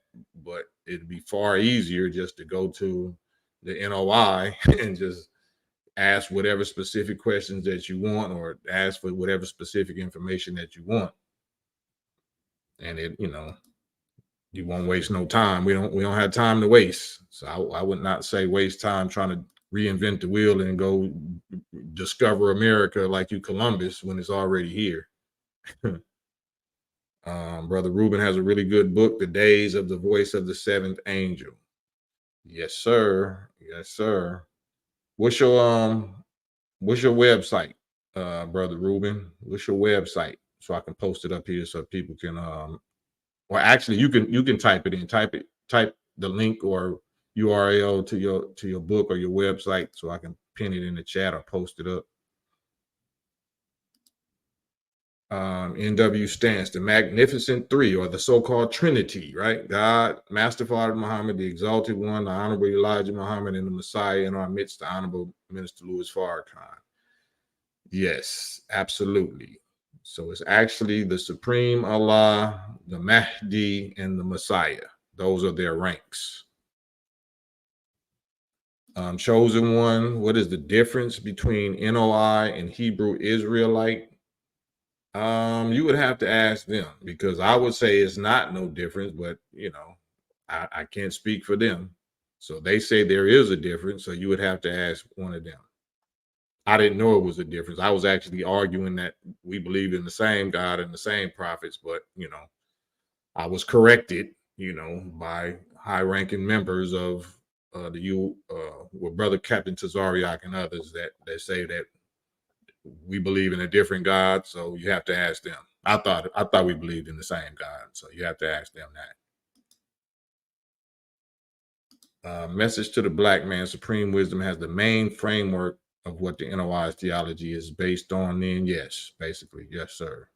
but it'd be far easier just to go to the NOI and just ask whatever specific questions that you want or ask for whatever specific information that you want. and you won't waste no time. We don't have time to waste. So I would not say waste time trying to reinvent the wheel and go discover America like you Columbus when it's already here. Brother Reuben has a really good book, The Days of the Voice of the Seventh Angel. Yes, sir. Yes, sir. What's your website, Brother Reuben? What's your website? So I can post it up here so people can well, actually you can type it in, type the link or URL to your book or your website so I can pin it in the chat or post it up. NW stance, the Magnificent Three, or the so-called Trinity, right? God, Master Father Muhammad, the Exalted One, the Honorable Elijah Muhammad, and the Messiah in our midst, the Honorable Minister Louis Farrakhan. Yes, absolutely. So it's actually the Supreme Allah, the Mahdi, and the Messiah. Those are their ranks. Chosen One, what is the difference between NOI and Hebrew Israelite? You would have to ask them, because I would say it's not no difference, but I can't speak for them. So they say there is a difference. So you would have to ask one of them. I didn't know it was a difference. I was actually arguing that we believe in the same God and the same prophets, but I was corrected, by high-ranking members of with Brother Captain Tazariak and others that say that we believe in a different God, so you have to ask them. I thought we believed in the same God, so you have to ask them that. Message to the Black Man: Supreme Wisdom has the main framework of what the NOI's theology is based on. Then yes, basically, yes, sir.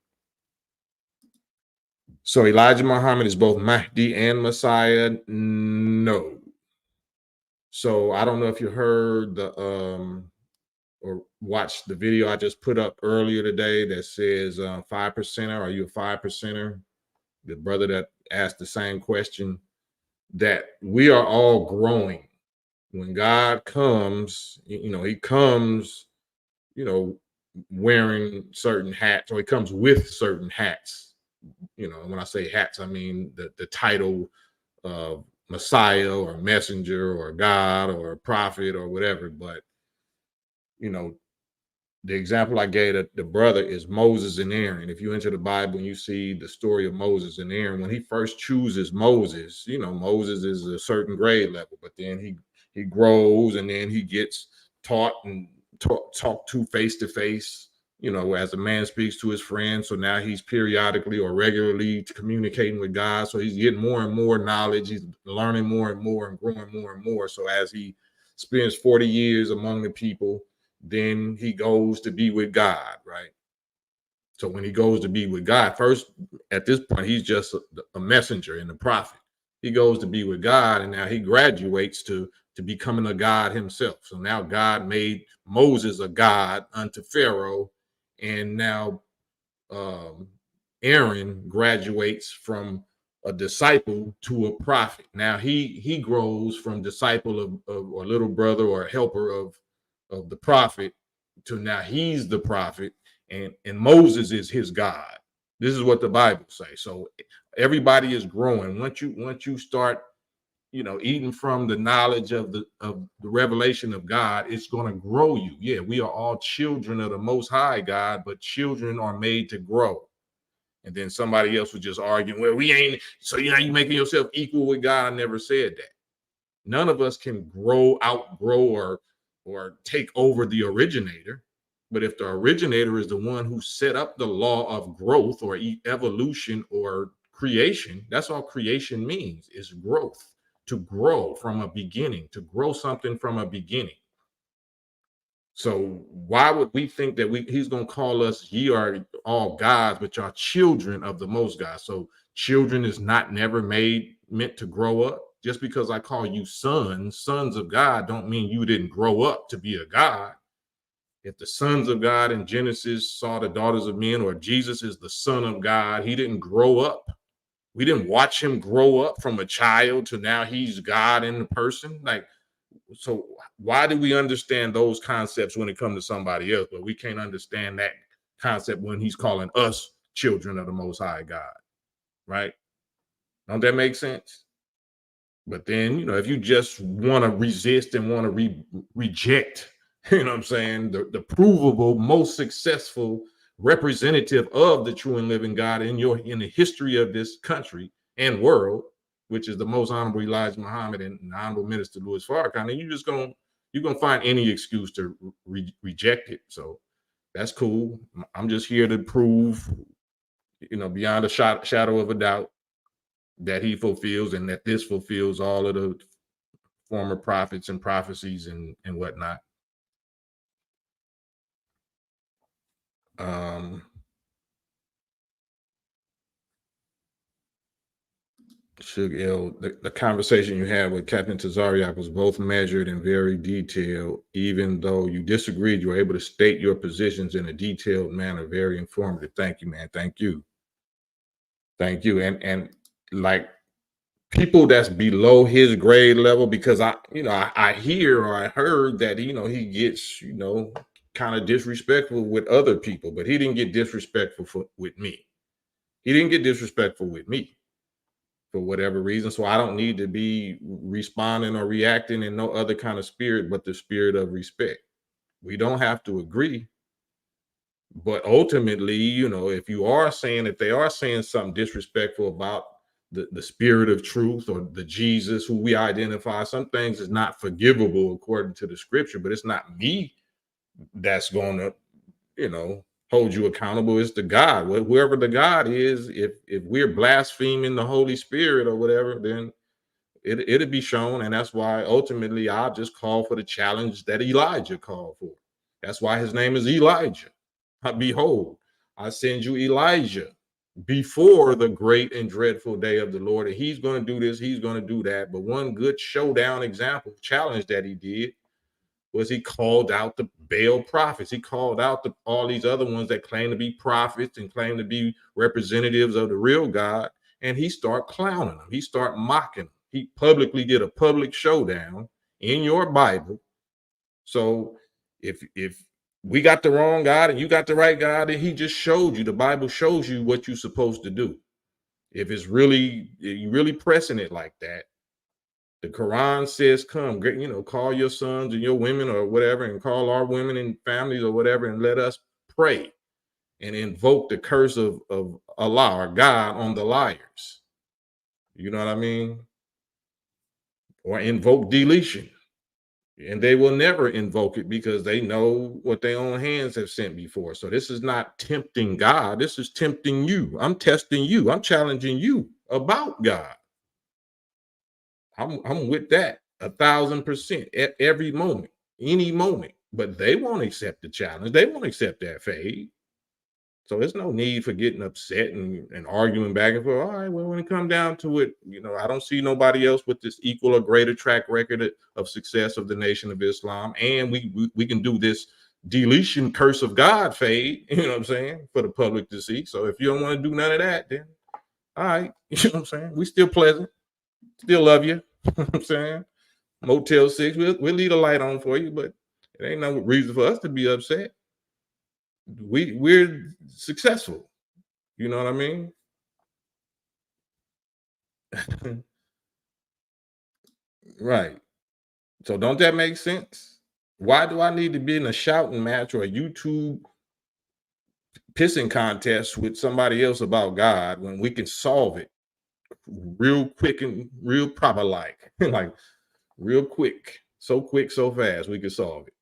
So Elijah Muhammad is both Mahdi and Messiah? No. So I don't know if you heard or watched the video I just put up earlier today that says 5%er. Are you a 5%er? The brother that asked the same question, that we are all growing. When God comes, he comes, wearing certain hats, or he comes with certain hats. When I say hats, I mean the title of Messiah or messenger or God or prophet or whatever. But the example I gave the brother is Moses and Aaron. If you enter the Bible and you see the story of Moses and Aaron, when he first chooses Moses, Moses is a certain grade level, but then he grows and then he gets taught and talked to face, as a man speaks to his friend. So now he's periodically or regularly communicating with God. So he's getting more and more knowledge. He's learning more and more and growing more and more. So as he spends 40 years among the people, then he goes to be with God, right? So when he goes to be with God, first, at this point, he's just a messenger and a prophet. He goes to be with God, and now he graduates to becoming a God himself. So now God made Moses a God unto Pharaoh, and now Aaron graduates from a disciple to a prophet. Now he grows from disciple of or little brother or helper of the prophet to now he's the prophet, and Moses is his God. This is what the Bible says. So everybody is growing. Once you start, eating from the knowledge of the revelation of God, it's going to grow you. Yeah, we are all children of the Most High God, but children are made to grow. And then somebody else was just arguing, well, we ain't, so you making yourself equal with God. I never said that. None of us can outgrow or take over the originator. But if the originator is the one who set up the law of growth or evolution or creation, that's all creation means, is growth. To grow from a beginning, to grow something from a beginning. So why would we think that he's going to call us, ye are all gods, but y'all children of the Most God? So children is not never meant to grow up. Just because I call you sons of God, don't mean you didn't grow up to be a God. If the sons of God in Genesis saw the daughters of men, or Jesus is the son of God, he didn't grow up. We didn't watch him grow up from a child to now he's God in the person. So why do we understand those concepts when it comes to somebody else, but we can't understand that concept when he's calling us children of the Most High God, right? Don't that make sense? But then, if you just want to resist and want to reject, what I'm saying, the provable, most successful representative of the true and living God in the history of this country and world, which is the most honorable Elijah Muhammad and the honorable minister Louis Farrakhan, and you're gonna find any excuse to reject it. So that's cool. I'm just here to prove, beyond a shadow of a doubt, that he fulfills and that this fulfills all of the former prophets and prophecies and whatnot. Suge L, the conversation you had with Captain Tazariak was both measured and very detailed. Even though you disagreed, you were able to state your positions in a detailed manner. Very informative. Thank you, man. Thank you. Thank you. And like people that's below his grade level, because I hear or I heard that, he gets, kind of disrespectful with other people, but he didn't get disrespectful with me. He didn't get disrespectful with me for whatever reason. So I don't need to be responding or reacting in no other kind of spirit, but the spirit of respect. We don't have to agree. But ultimately, if you are saying that they are saying something disrespectful about the spirit of truth or the Jesus who we identify, some things is not forgivable according to the scripture, but it's not me that's going to, hold you accountable. It's the God. Whoever the God is, if we're blaspheming the Holy Spirit or whatever, then it'll be shown. And that's why ultimately I'll just call for the challenge that Elijah called for. That's why his name is Elijah. Behold, I send you Elijah before the great and dreadful day of the Lord. And he's going to do this, he's going to do that. But one good showdown example, challenge that he did, was he called out the Baal prophets. He called out all these other ones that claim to be prophets and claim to be representatives of the real God. And he started clowning them. He started mocking them. He publicly did a public showdown in your Bible. So if we got the wrong God and you got the right God, then he just showed you, the Bible shows you what you're supposed to do. If you're really pressing it like that, the Quran says, come, call your sons and your women or whatever, and call our women and families or whatever, and let us pray and invoke the curse of Allah or God on the liars. You know what I mean? Or invoke deletion. And they will never invoke it because they know what their own hands have sent before. So this is not tempting God. This is tempting you. I'm testing you. I'm challenging you about God. I'm with that 1,000% at every moment, any moment. But they won't accept the challenge. They won't accept that fade. So there's no need for getting upset and arguing back and forth. All right, well, when it comes down to it, I don't see nobody else with this equal or greater track record of success of the Nation of Islam. And we can do this deletion curse of God fade, you know what I'm saying, for the public to see. So if you don't want to do none of that, then all right, you know what I'm saying? We still pleasant, still love you. You know what I'm saying? Motel 6, we'll leave a light on for you, but it ain't no reason for us to be upset. We're successful. You know what I mean? Right. So don't that make sense? Why do I need to be in a shouting match or a YouTube pissing contest with somebody else about God when we can solve it real quick and real proper like real quick, so fast we can solve it.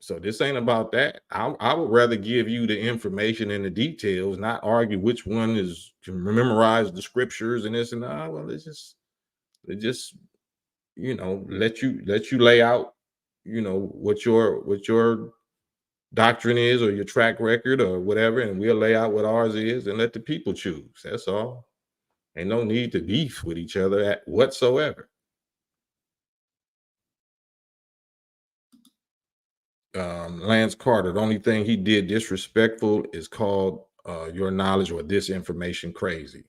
So this ain't about that. I would rather give you the information and the details, not argue which one can memorize the scriptures and this and that. Well, it just let you lay out, what your doctrine is or your track record or whatever, and we'll lay out what ours is and let the people choose. That's all. Ain't no need to beef with each other whatsoever. Lance Carter, the only thing he did disrespectful is called your knowledge or this information crazy.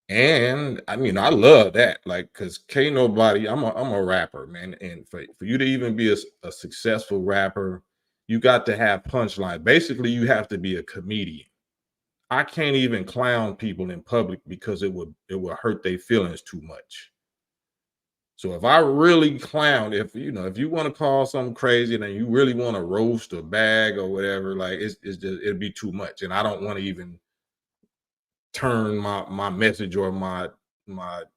And I mean, I love that, like, because can't nobody, I'm a rapper, man. And for you to even be a successful rapper, you got to have punchline. Basically, you have to be a comedian. I can't even clown people in public because it would hurt their feelings too much. So if I really clown, if you want to call something crazy and then you really want to roast or bag or whatever, like it's just, it'd be too much. And I don't want to even turn my message or my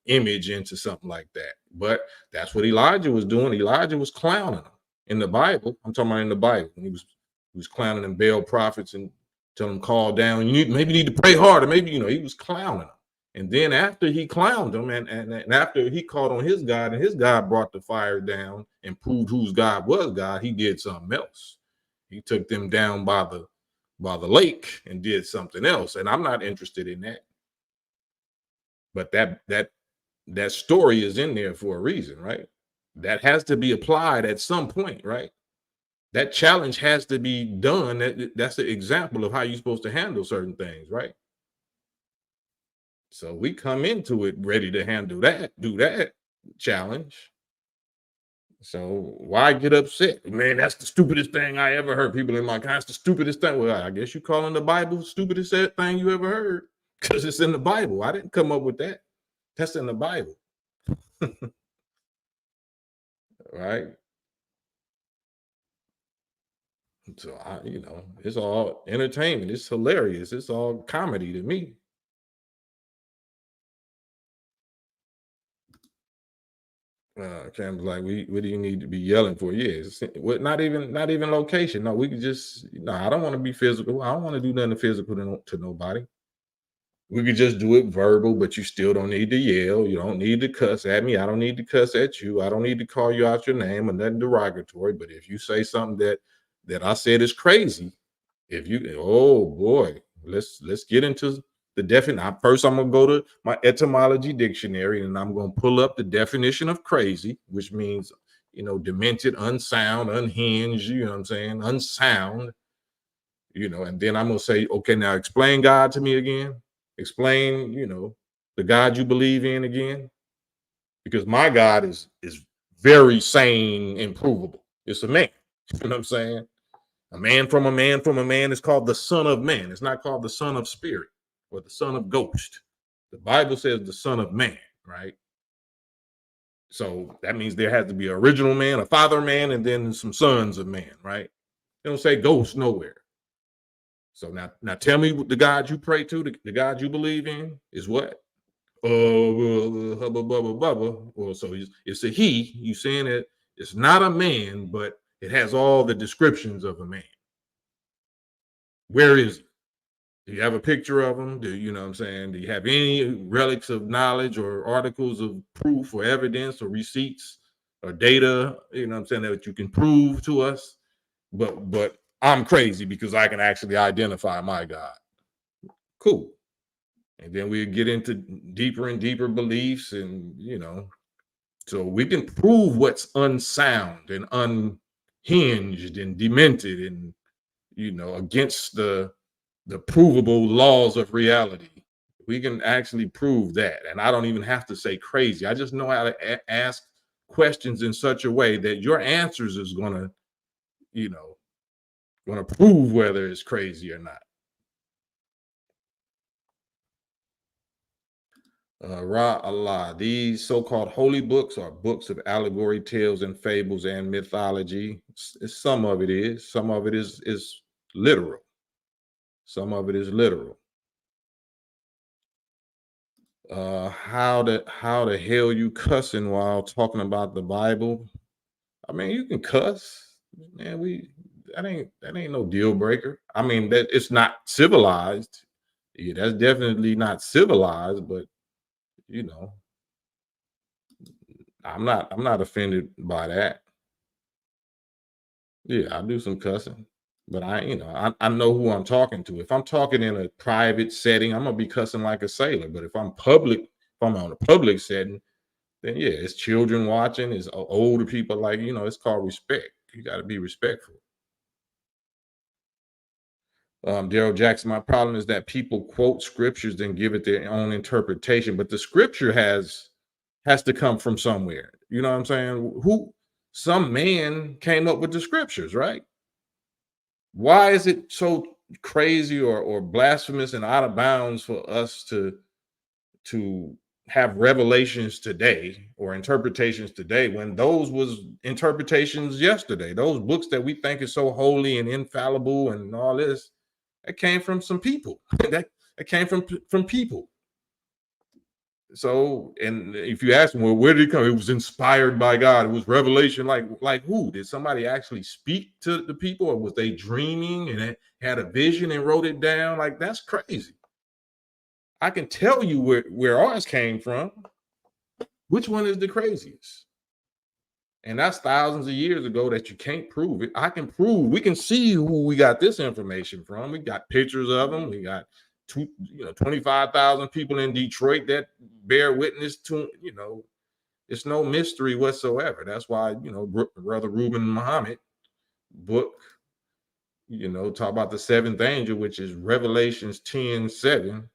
image into something like that. But that's what Elijah was doing. Elijah was clowning them in the Bible. I'm talking about in the Bible. He was clowning them Baal prophets and telling them call down. You need to pray harder. Maybe he was clowning them. And then after he clowned them and after he called on his God and his God brought the fire down and proved whose God was God, he did something else. He took them down by the lake and did something else. And I'm not interested in that. But that story is in there for a reason, right? That has to be applied at some point, right? That challenge has to be done. That's the example of how you're supposed to handle certain things, right? So we come into it ready to handle that, do that challenge. So why get upset? Man, that's the stupidest thing I ever heard. People in my kind, that's the stupidest thing. Well, I guess you calling the Bible the stupidest thing you ever heard because it's in the Bible. I didn't come up with that. That's in the Bible. Right? So it's all entertainment. It's hilarious. It's all comedy to me. Cam's like, what do you need to be yelling for? Yes, not even location. No, we could just, I don't want to be physical. I don't want to do nothing physical to nobody. We could just do it verbal, but you still don't need to yell. You don't need to cuss at me. I don't need to cuss at you. I don't need to call you out your name or nothing derogatory. But if you say something that I said is crazy, oh boy, let's get into the definition. First, I'm gonna go to my etymology dictionary and I'm gonna pull up the definition of crazy, which means demented, unsound, unhinged. You know what I'm saying? Unsound. And then I'm gonna say, okay, now explain God to me again. Explain, the God you believe in again, because my God is very sane and provable. It's a man. You know what I'm saying? A man from a man from a man is called the Son of Man. It's not called the Son of Spirit or the Son of Ghost. The Bible says the Son of Man, right? So that means there has to be an original man, a father man, and then some sons of man, right? They don't say ghost nowhere. So now tell me what the God you pray to, the God you believe in is what? Hubba bubba bubba. Well, so it's a he. You saying that it's not a man, but it has all the descriptions of a man. Where is he? Do you have a picture of him? Do you know what I'm saying? Do you have any relics of knowledge or articles of proof or evidence or receipts or data, you know what I'm saying, that you can prove to us? But I'm crazy because I can actually identify my God. Cool. And then we get into deeper and deeper beliefs and, so we can prove what's unsound and unhinged and demented and, against the provable laws of reality. We can actually prove that. And I don't even have to say crazy. I just know how to ask questions in such a way that your answers is going to, prove whether it's crazy or not. Ra Allah. These so-called holy books are books of allegory, tales, and fables and mythology. Some of it is. Some of it is literal. Some of it is literal. How the hell you cussing while talking about the Bible? I mean, you can cuss, man. That ain't no deal breaker. I mean, that it's not civilized. Yeah, that's definitely not civilized, but I'm not offended by that. Yeah, I do some cussing, but I know who I'm talking to. If I'm talking in a private setting, I'm gonna be cussing like a sailor. But if I'm on a public setting, then yeah, it's children watching, it's older people. Like it's called respect. You got to be respectful. Daryl Jackson, my problem is that people quote scriptures and give it their own interpretation, but the scripture has to come from somewhere. You know what I'm saying? Some man came up with the scriptures, right? Why is it so crazy or blasphemous and out of bounds for us to have revelations today or interpretations today when those was interpretations yesterday. Those books that we think is so holy and infallible and all this, that came from some people. that came from people. So, and if you ask them, well, where did it come? It was inspired by God. It was revelation. Like who? Did somebody actually speak to the people, or was they dreaming and had a vision and wrote it down? Like, that's crazy. I can tell you where ours came from. Which one is the craziest? And that's thousands of years ago that you can't prove it. I can prove. We can see who we got this information from. We got pictures of them. We got 25,000 people in Detroit that bear witness to, it's no mystery whatsoever. That's why, Brother Reuben Muhammad book, talk about the seventh angel, which is Revelations 10:7.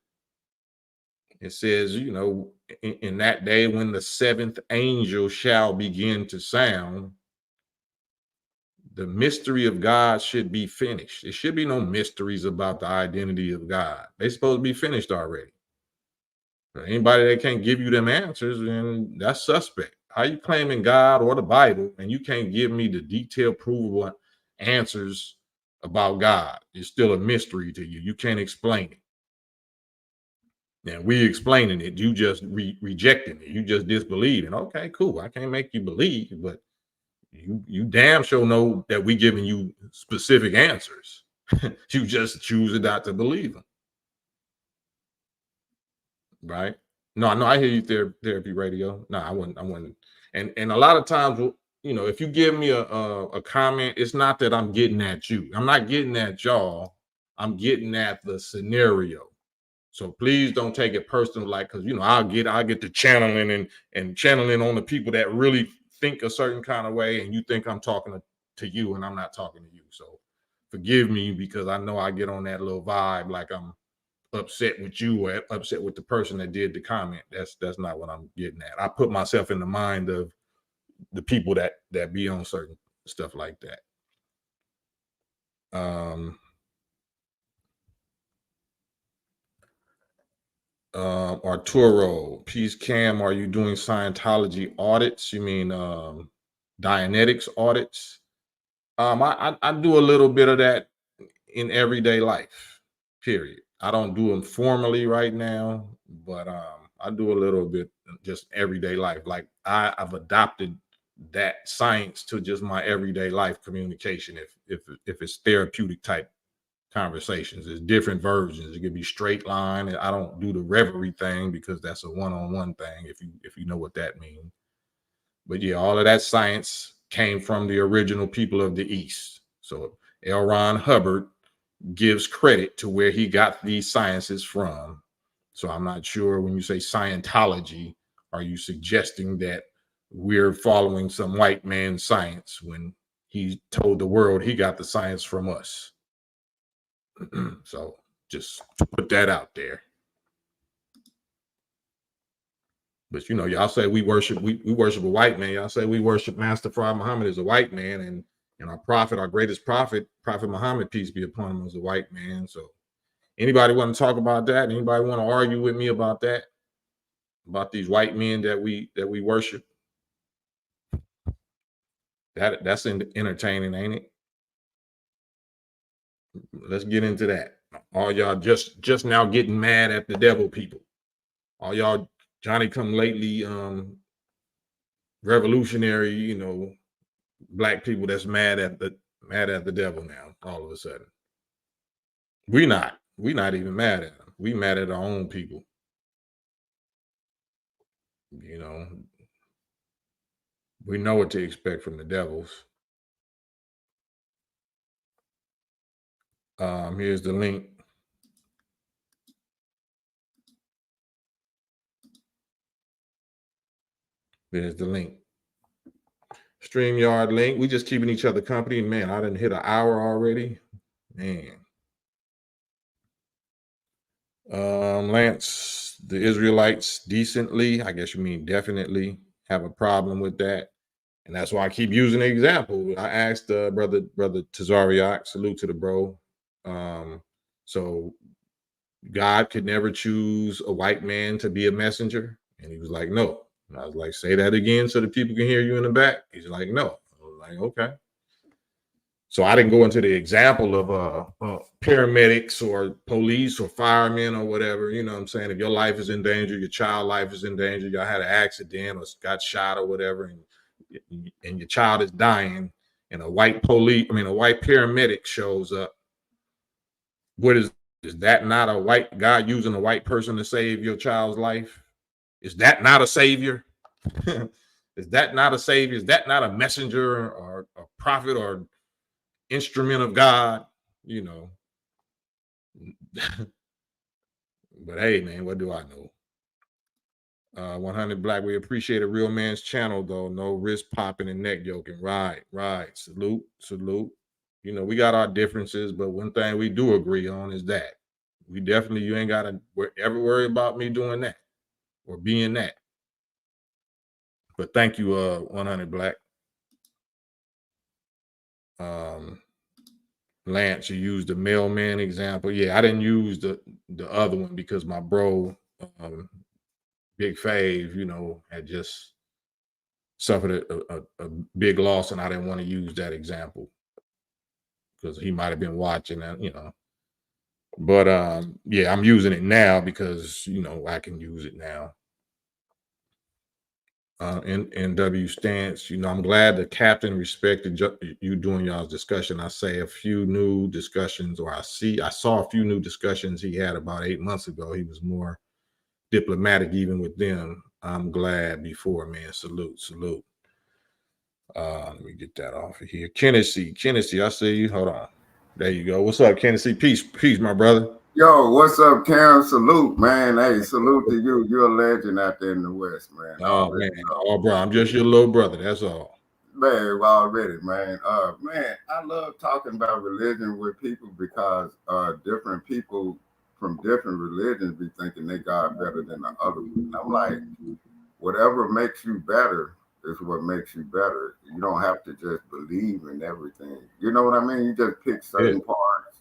It says, in that day when the seventh angel shall begin to sound, the mystery of God should be finished. There should be no mysteries about the identity of God. They're supposed to be finished already. Anybody that can't give you them answers, then that's suspect. How you claiming God or the Bible and you can't give me the detailed, provable answers about God? It's still a mystery to you. You can't explain it. And we explaining it, you just rejecting it. You just disbelieving. Okay, cool. I can't make you believe, but you damn sure know that we giving you specific answers. You just choose not to believe them. Right? No, I hear you, therapy radio. No, I wouldn't. And a lot of times, if you give me a comment, it's not that I'm getting at you. I'm not getting at y'all. I'm getting at the scenario. So please don't take it personal, because I'll get to channeling and channeling on the people that really think a certain kind of way, and you think I'm talking to you, and I'm not talking to you. So forgive me, because I know I get on that little vibe like I'm upset with you or upset with the person that did the comment. That's not what I'm getting at. I put myself in the mind of the people that be on certain stuff like that. Arturo, peace Cam, are you doing Scientology audits? You mean Dianetics audits? I do a little bit of that in everyday life, period. I don't do them formally right now, but I do a little bit just everyday life. Like I've adopted that science to just my everyday life communication. If it's therapeutic type conversations, there's different versions. It could be straight line, and I don't do the reverie thing because that's a one-on-one thing, if you know what that means. But yeah, all of that science came from the original people of the East. So L. Ron Hubbard gives credit to where he got these sciences from. So I'm not sure, when you say Scientology, are you suggesting that we're following some white man's science when he told the world he got the science from us? So just to put that out there. But y'all say we worship a white man. Y'all say we worship Master Fard Muhammad as a white man, and our prophet, our greatest prophet, Prophet Muhammad, peace be upon him, was a white man. So anybody want to talk about that? Anybody want to argue with me about that? About these white men that we worship? That's entertaining, ain't it? Let's get into that. All y'all just now getting mad at the devil people. All y'all Johnny come lately revolutionary, black people that's mad at the devil now all of a sudden. We're not even mad at them. We mad at our own people. We know what to expect from the devils. Here's the link. There's the link. StreamYard link. We just keeping each other company. Man, I didn't hit an hour already. Man. Lance, the Israelites decently, I guess you mean definitely, have a problem with that. And that's why I keep using the example. I asked brother Tazariak, salute to the bro, So God could never choose a white man to be a messenger. And he was like, no. And I was like, say that again so that people can hear you in the back. He's like, no. I was like, okay. So I didn't go into the example of paramedics or police or firemen or whatever. You know what I'm saying? If your life is in danger, your child life is in danger, y'all had an accident or got shot or whatever, and your child is dying, and a white paramedic shows up. What is that not a white God using a white person to save your child's life? Is that not a savior? Is that not a savior? Is that not a messenger or a prophet or instrument of God? You know. But hey, man, what do I know? 100 Black, we appreciate a real man's channel, though. No wrist popping and neck yoking. Right. Salute. You know, we got our differences, but one thing we do agree on is that you ain't got to ever worry about me doing that or being that. But thank you, 100 Black. Lance, you used the mailman example. Yeah, I didn't use the other one because my bro, Big Fave, you know, had just suffered a big loss, and I didn't want to use that example because he might have been watching that, you know. But yeah, I'm using it now because, you know, I can use it now. NW stance, you know, I'm glad the captain respected you doing y'all's discussion. I say a few new discussions, or I saw a few new discussions he had about 8 months ago. He was more diplomatic even with them. I'm glad before, man. Salute. Let me get that off of here. Kennedy, I see you. Hold on. There you go. What's up, Kennedy? Peace, my brother. Yo, what's up, Cam? Salute, man. Hey, salute to you. You're a legend out there in the West, man. Oh, man. Oh, bro, I'm just your little brother. That's all. Man, already, man. Man, I love talking about religion with people because different people from different religions be thinking they God better than the other one. And I'm like, whatever makes you better is what makes you better. You don't have to just believe in everything. You know what I mean? You just pick certain parts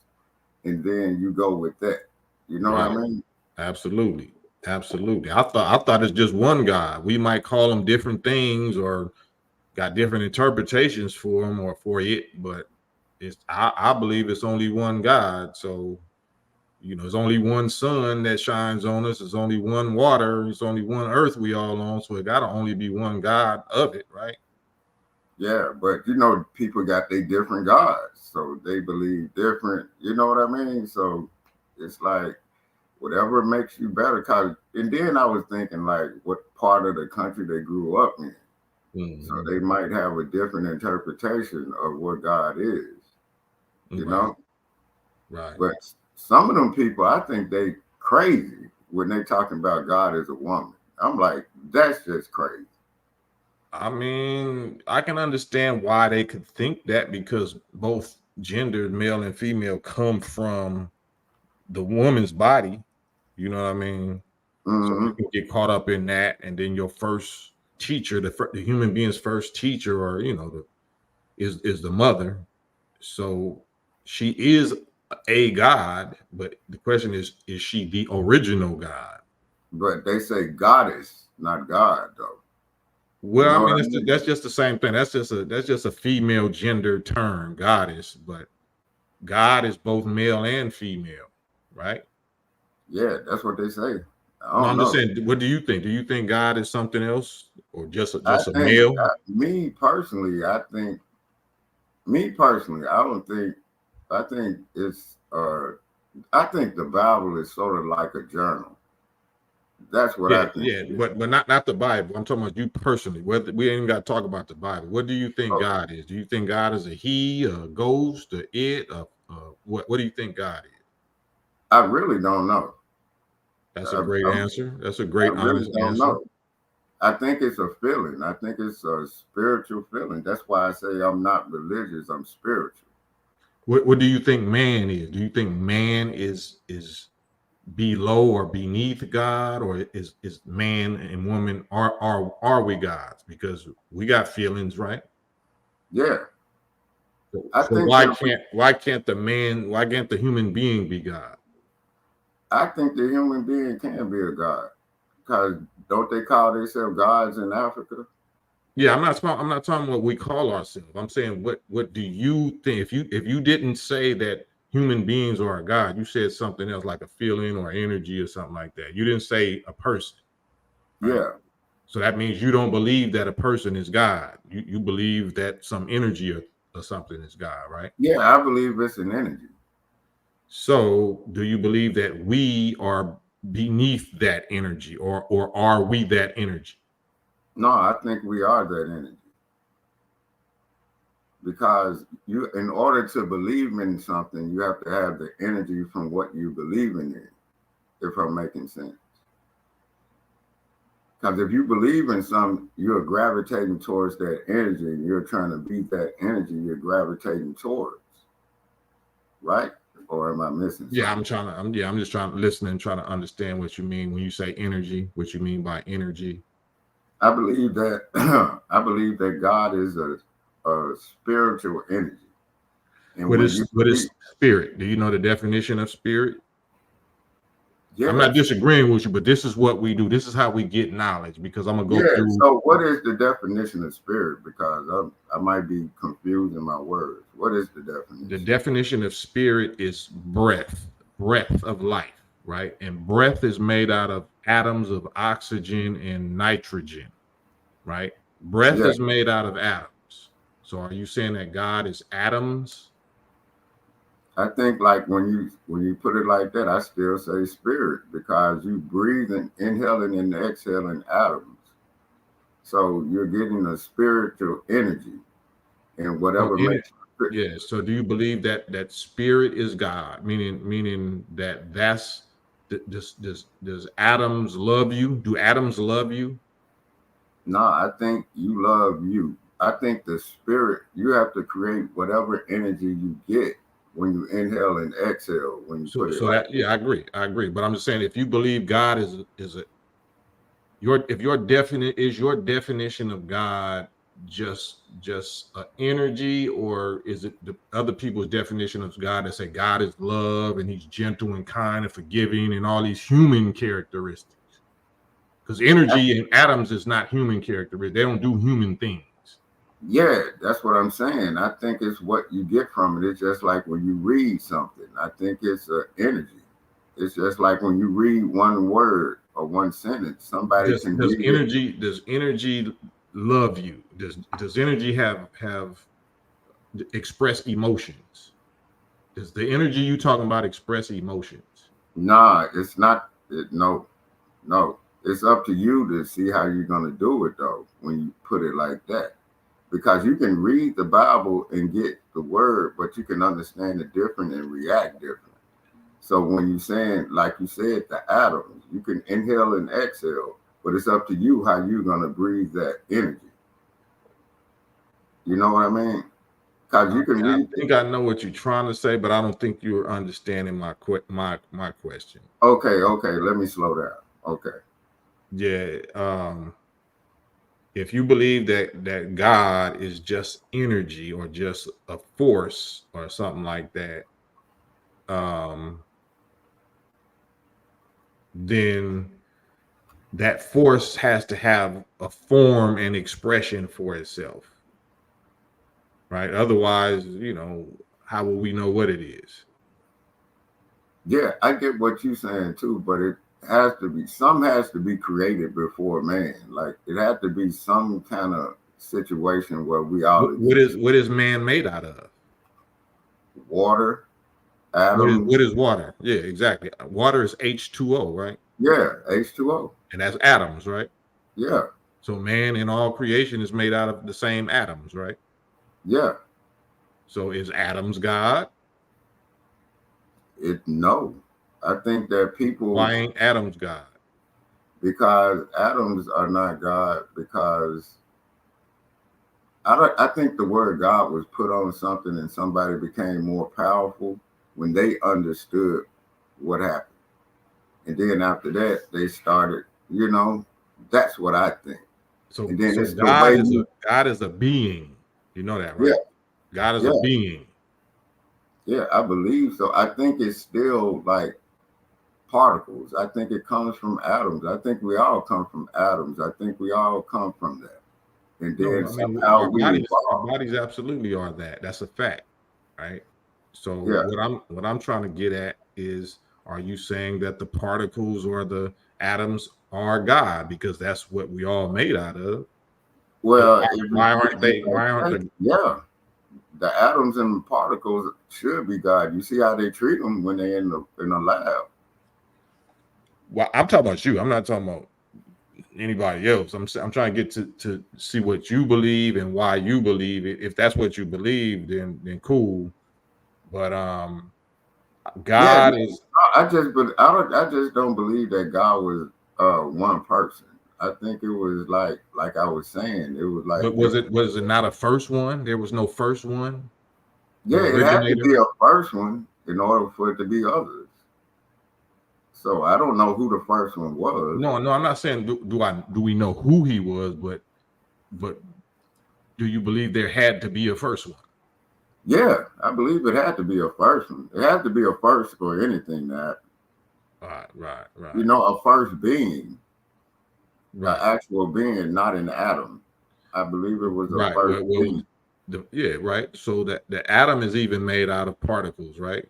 and then you go with that. You know what I mean? Absolutely. I thought it's just one God. We might call him different things or got different interpretations for him or for it, but I believe it's only one God. So, you know, there's only one sun that shines on us. There's only one water. It's only one earth we all on. So it got to only be one God of it, right? Yeah, but you know, people got their different gods, so they believe different. You know what I mean? So it's like whatever makes you better. And then I was thinking like what part of the country they grew up in. Mm-hmm. So they might have a different interpretation of what God is. You know? Right. But some of them people, I think they crazy when they talking about God as a woman. I'm like, that's just crazy. I mean, I can understand why they could think that because both genders, male and female, come from the woman's body. You know what I mean? Mm-hmm. So you can get caught up in that, and then your first teacher, the human being's first teacher, or you know, is the mother. So she is a God, but the question is she the original God? But they say goddess, not God, though. Well, I mean, that's just the same thing. That's just a female gender term, goddess. But God is both male and female, right? Yeah, that's what they say. I'm just saying. What do you think? Do you think God is something else, or just a male? Me personally, I don't think. I think it's. I think the Bible is sort of like a journal. That's what I think. Yeah, but not the Bible. I'm talking about you personally. Whether we ain't even got to talk about the Bible. What do you think God is? Do you think God is a he, a ghost, a it? What do you think God is? I really don't know. That's a great answer. That's a great honest answer. Know. I think it's a feeling. I think it's a spiritual feeling. That's why I say I'm not religious. I'm spiritual. What do you think man is? Do you think man is below or beneath God, or is man and woman are we gods? Because we got feelings, right? Yeah. I So think why can't the human being be God? I think the human being can be a god, because don't they call themselves gods in Africa? Yeah, I'm not talking what we call ourselves. I'm saying what do you think? If you didn't say that human beings are a God, you said something else like a feeling or energy or something like that. You didn't say a person, right? Yeah, So that means you don't believe that a person is God. You believe that some energy or something is God, right? yeah, I believe it's an energy. So do you believe that we are beneath that energy, or are we that energy? No, I think we are that energy, because in order to believe in something, you have to have the energy from what you believe in. If I'm making sense. Because if you believe in something, you're gravitating towards that energy. You're trying to beat that energy you're gravitating towards, right? Or am I missing Yeah, something? I'm just trying to listen and trying to understand what you mean when you say energy, what you mean by energy. I believe that I believe that God is a spiritual energy, and when you What believe, is spirit? Do you know the definition of spirit? I'm not yes, disagreeing with you, but this is what we do. This is how we get knowledge, because I'm gonna go yeah. through So, what is the definition of spirit? Because I might be confusing my words. What is the the definition? definition of spirit is breath of life, right? And breath is made out of atoms of oxygen and nitrogen, right? Breath Yeah, is made out of atoms. So are you saying that God is atoms? I think like when you put it like that, I still say spirit, because you breathing, inhaling and exhaling atoms. So you're getting a spiritual energy, and So whatever in it, makes you. yeah. So do you believe that spirit is God? Meaning that's does atoms love you? Do atoms love you? No, I think you love you. I think the spirit, you have to create whatever energy you get when you inhale and exhale, when you put it So like that, yeah, I agree. But I'm just saying, if you believe God is a your definition of God just energy, or is it the other people's definition of God that say God is love and he's gentle and kind and forgiving and all these human characteristics? Because that. energy and atoms is not human characteristics. They don't do human things. Yeah, that's what I'm saying. I think it's what you get from it. It's just like when you read something. I think it's energy. It's just like when you read one word or one sentence, somebody Does can does read it. energy does energy love you? Does energy have express emotions? Does the energy you talking about express emotions? Nah, it's not. No, no. It's up to you to see how you're going to do it, though, when you put it like that. Because you can read the Bible and get the word, but you can understand it different and react different. So when you're saying, like you said, the atoms, you can inhale and exhale, but it's up to you how you're going to breathe that energy. You know what I mean? Because you can I read. think I know what you're trying to say, but I don't think you're understanding my question. Okay, okay. Let me slow down. Okay. Yeah, if you believe that God is just energy or just a force or something like that, um, then that force has to have a form and expression for itself, right? Otherwise, how will we know what it is? Yeah, I get what you're saying too, but it has to be created before man. Like it had to be some kind of situation where we all exist. What is man made out of? Water, What atoms. is water? Yeah, exactly. Water is H2O, right? Yeah, H2O. And that's atoms, right? Yeah, So man in all creation is made out of the same atoms, right? yeah. So is atoms God? No. I think that Why people, ain't atoms God? because atoms are not God, because I think the word God was put on something and somebody became more powerful when they understood what happened. And then after that, they started, that's what I think. So And then so it's the way God is a being. You know that, yeah, right? God is Yeah, a being. yeah, I believe so. I think it's still like particles. I think it comes from atoms. I think we all come from atoms. I think we all come from that. And No, then I mean somehow we our evolve. bodies absolutely are that. That's a fact, right? So Yeah. what I'm trying to get at is, are you saying that the particles or the atoms are God because that's what we all made out of? But Well, if you why look aren't at they? it Why aren't like that, the yeah, the atoms and particles should be God. You see how they treat them when they're in the lab. Well, I'm talking about you. I'm not talking about anybody else. I'm trying to get to see what you believe and why you believe it. If that's what you believe, then cool. But Yeah, God is. I just don't believe that God was one person. I think it was like I was saying, it was like But was it not a first one? There was no first one, yeah, no it had to be originator. a first one in order for it to be others. So I don't know who the first one was. No, I'm not saying do we know who he was, but do you believe there had to be a first one? Yeah, I believe it had to be a first one. It had to be a first for anything that, Right, a first being, an right, actual being, not an atom. I believe it was a right. first being. Yeah, right. So that the atom is even made out of particles, right?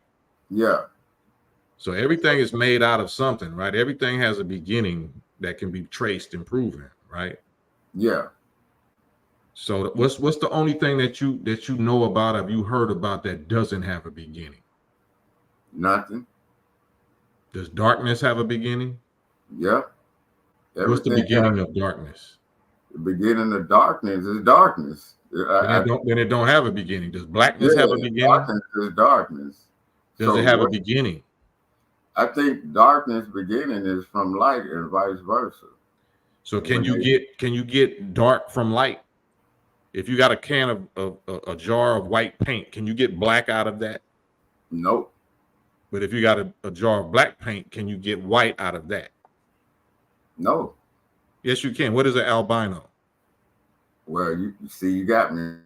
Yeah, So everything is made out of something, right? Everything has a beginning that can be traced and proven, right? yeah, So what's the only thing that you know about, have you heard about that doesn't have a beginning? nothing. Does darkness have a beginning? Yeah, What's the everything has beginning of darkness? the beginning of darkness is darkness. Then it don't have a beginning. Does blackness have Yeah, a beginning? darkness is darkness. Does So it have a what beginning? I think darkness beginning is from light and vice versa. So When they can you get dark from light? If you got a can of a jar of white paint, can you get black out of that? nope, But if you got a jar of black paint, can you get white out of that? no. Yes, you can. What is an albino? Well, you see, you got me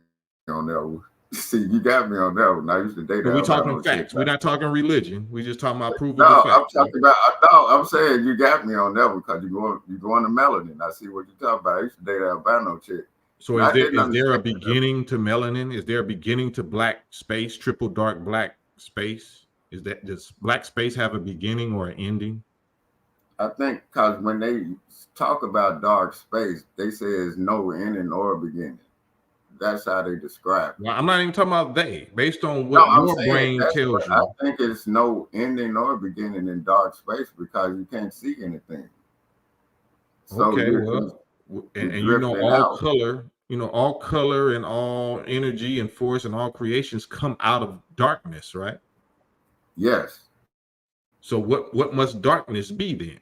on that one. See, you got me on that one. I used to date But we're Alabama talking chick. facts. We're not talking religion. We're just talking about provable No, I'm facts, right? talking about. No, I'm saying you got me on that one because you going to melanin. I see what you're talking about. I used to date Albano chick, So and I didn't is there a understand that. beginning to melanin? Is there a beginning to black space, triple dark black space? Does black space have a beginning or an ending? I think because when they talk about dark space, they say it's no ending or beginning. That's how they describe it. Well, I'm not even talking about they. Based on No, what I'm your saying brain that's what tells I you. think it's no ending or beginning in dark space because you can't see anything. So Okay, you're well, just you're and you know drifting out. all color and all energy and force and all creations come out of darkness, right? Yes. So what must darkness be then?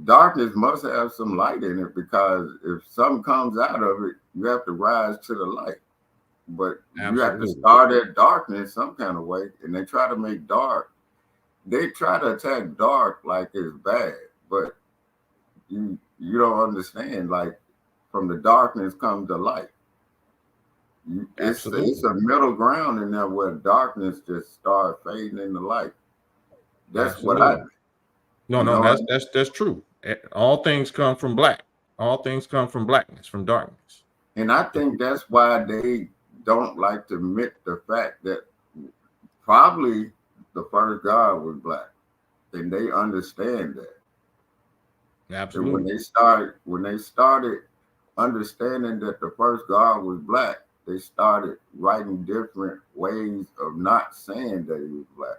Darkness must have some light in it because if something comes out of it, you have to rise to the light. But you have to Absolutely. start at darkness some kind of way. And they try to make dark. They try to attack dark like it's bad, but you don't understand. Like from the darkness comes the light. It's Absolutely. a middle ground in there where darkness just starts fading into light. That's what I, Absolutely. No, you no, know. that's true. All things come from black. All things come from blackness, from darkness. And I think that's why they don't like to admit the fact that probably the first God was black. And they understand that. And Absolutely. when they started understanding that the first God was black, they started writing different ways of not saying that he was black.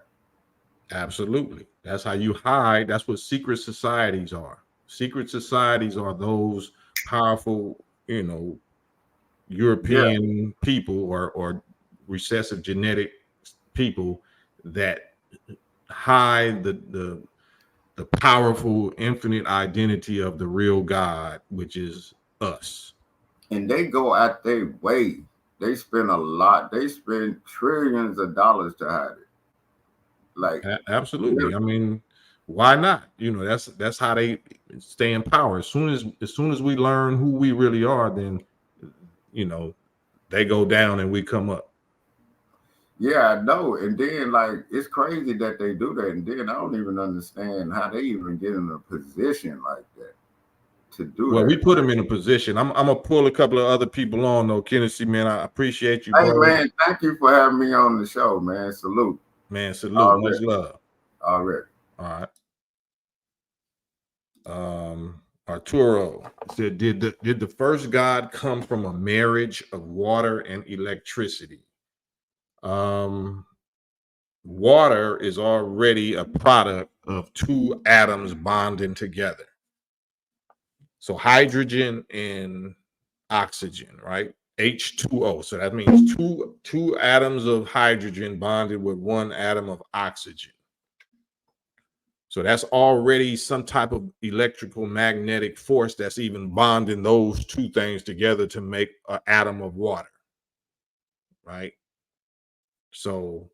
Absolutely. That's how you hide. That's what secret societies are. Secret societies are those powerful, Yeah. European people or recessive genetic people that hide the powerful infinite identity of the real God, which is us. And they go out their way. They spend a lot. They spend trillions of dollars to hide it. Like, Absolutely. I mean, why not? That's how they stay in power. As soon as we learn who we really are, then you know They go down and we come up. Yeah, I know. And then, like, it's crazy that they do that. And then I don't even understand how they even get in a position like that to do Well, that. we put them in a position. I'm gonna pull a couple of other people on though, Kennedy, man. I appreciate you, Hey, bro. man, thank you for having me on the show, man. Salute. Man, salute. Much love. Already. All right. Arturo said, did the first God come from a marriage of water and electricity? Water is already a product of two atoms bonding together. So hydrogen and oxygen, right? H2O. So that means two atoms of hydrogen bonded with one atom of oxygen. So that's already some type of electrical magnetic force that's even bonding those two things together to make an atom of water, right? So,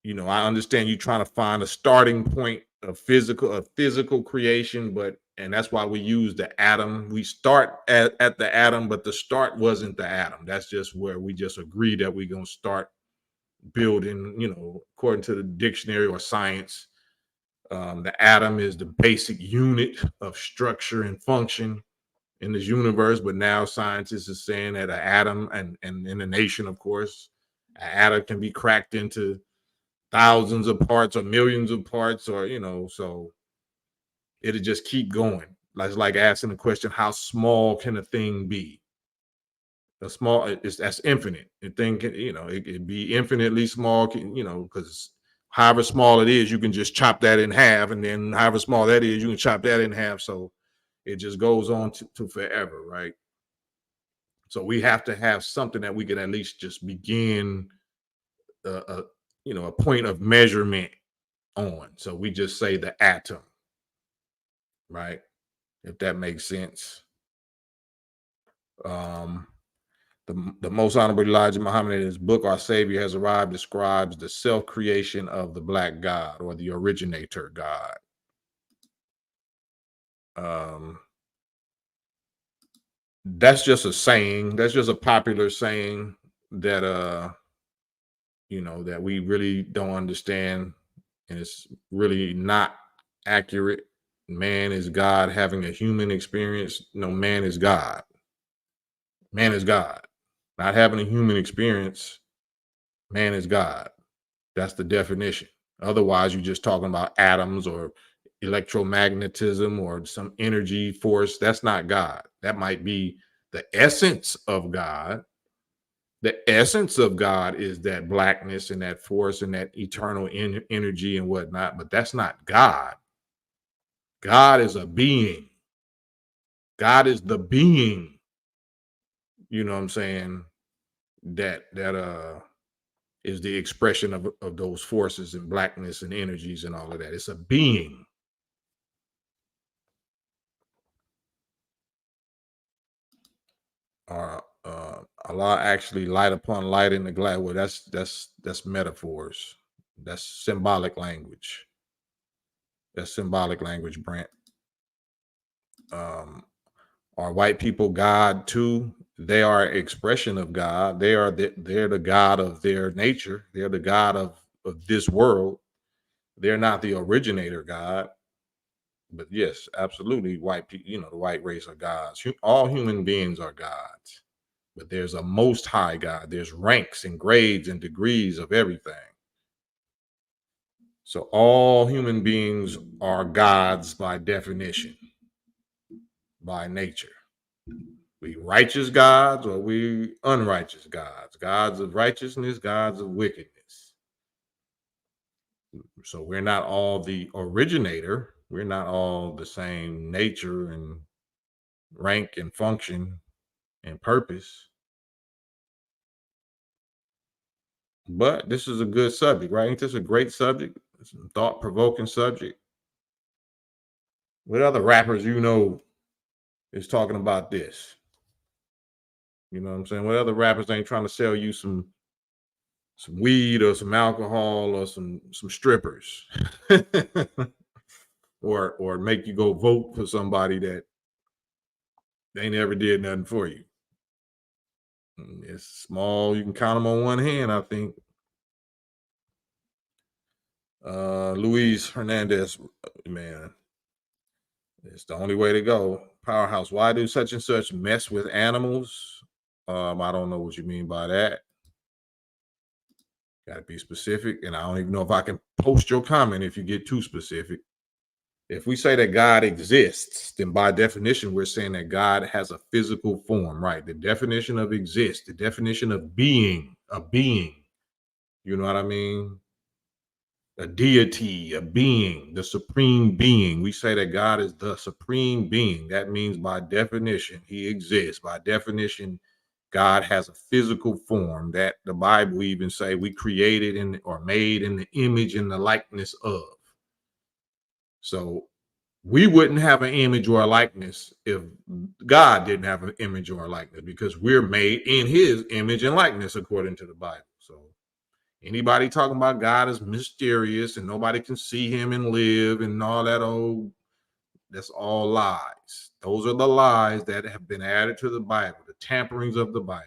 you know, I understand you trying to find a starting point of physical creation, and that's why we use the atom. We start at the atom, but the start wasn't the atom. That's just where we just agree that we're going to start building, you know, according to the dictionary or science. The atom is the basic unit of structure and function in this universe, but now scientists are saying that an atom, and in the nation, of course, an atom can be cracked into thousands of parts or millions of parts, or, you know, so it'll just keep going. It's like asking the question, how small can a thing be? A small, that's infinite. The thing can, you know, it can be infinitely small, you know, because however small it is, you can just chop that in half, and then however small that is, you can chop that in half. So it just goes on to forever, right? So we have to have something that we can at least just begin, you know, a point of measurement on. So we just say the atom, right? If that makes sense. The most honorable Elijah Muhammad, in his book, Our Savior Has Arrived, describes the self-creation of the Black God, or the originator God. That's just a saying. That's just a popular saying that you know, that we really don't understand, and it's really not accurate. Man is God having a human experience. No, man is God. Man is God. Not having a human experience, man is God. That's the definition. Otherwise, you're just talking about atoms or electromagnetism or some energy force. That's not God. That might be the essence of God. The essence of God is that blackness and that force and that eternal energy and whatnot, but that's not God. God is a being. God is the being. You know what I'm saying? That is the expression of those forces and blackness and energies and all of that. It's a being. Allah actually light upon light in the glass. Well, that's metaphors. That's symbolic language. That's symbolic language, Brent. Are white people God too? They are an expression of God. They're the God of their nature. They're the God of this world. They're not the originator God. But yes, absolutely, white people, you know, the white race are gods. All human beings are gods. But there's a most high God. There's ranks and grades and degrees of everything. So all human beings are gods by definition, by nature. We righteous gods or we unrighteous gods, gods of righteousness, gods of wickedness. So we're not all the originator. We're not all the same nature and rank and function and purpose. But this is a good subject, right? Ain't this a great subject? It's a thought-provoking subject. What other rappers you know is talking about this? You know what I'm saying? What other rappers ain't trying to sell you some weed or some alcohol or some strippers? or make you go vote for somebody that they never did nothing for you. It's small. You can count them on one hand, I think. Luis Hernandez, man, it's the only way to go. Powerhouse, why do such and such mess with animals? I don't know what you mean by that. Got to be specific. And I don't even know if I can post your comment if you get too specific. If we say that God exists, then by definition, we're saying that God has a physical form, right? The definition of exist, the definition of being, a being. You know what I mean? A deity, a being, the supreme being. We say that God is the supreme being. That means by definition, he exists. By definition, God has a physical form that the Bible even say we created in or made in the image and the likeness of. So we wouldn't have an image or a likeness if God didn't have an image or a likeness, because we're made in his image and likeness according to the Bible. So anybody talking about God is mysterious and nobody can see him and live and all that, that's all lies. Those are the lies that have been added to the Bible, the tamperings of the Bible.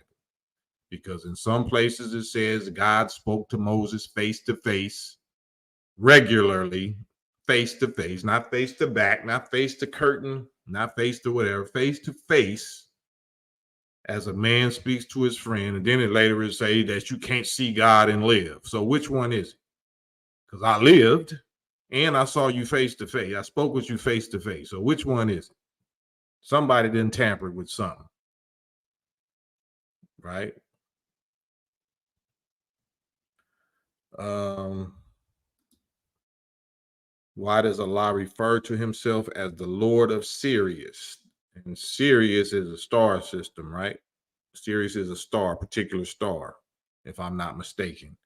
Because in some places it says God spoke to Moses face to face, regularly, face to face, not face to back, not face to curtain, not face to whatever, face to face, as a man speaks to his friend. And then it later will say that you can't see God and live. So which one is it? Because I lived and I saw you face to face. I spoke with you face to face. So which one is it? Somebody didn't tamper with something, right? Why does Allah refer to himself as the Lord of Sirius? And Sirius is a star system, right? Sirius is a star, particular star, if I'm not mistaken.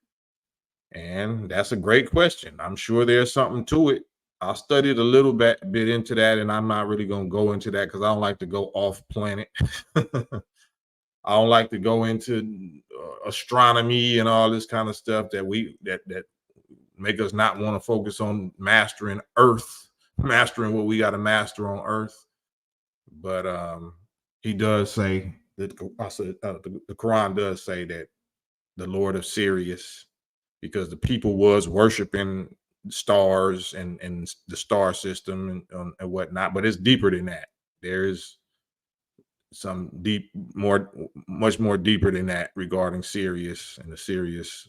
And that's a great question. I'm sure there's something to it. I studied a little bit into that, and I'm not really going to go into that because I don't like to go off planet. I don't like to go into astronomy and all this kind of stuff that make us not want to focus on mastering Earth, mastering what we got to master on Earth. But he does say that the Quran does say that the Lord of Sirius, because the people was worshiping stars and the star system and whatnot, but it's deeper than that. There is some much more deeper than that regarding Sirius and the Sirius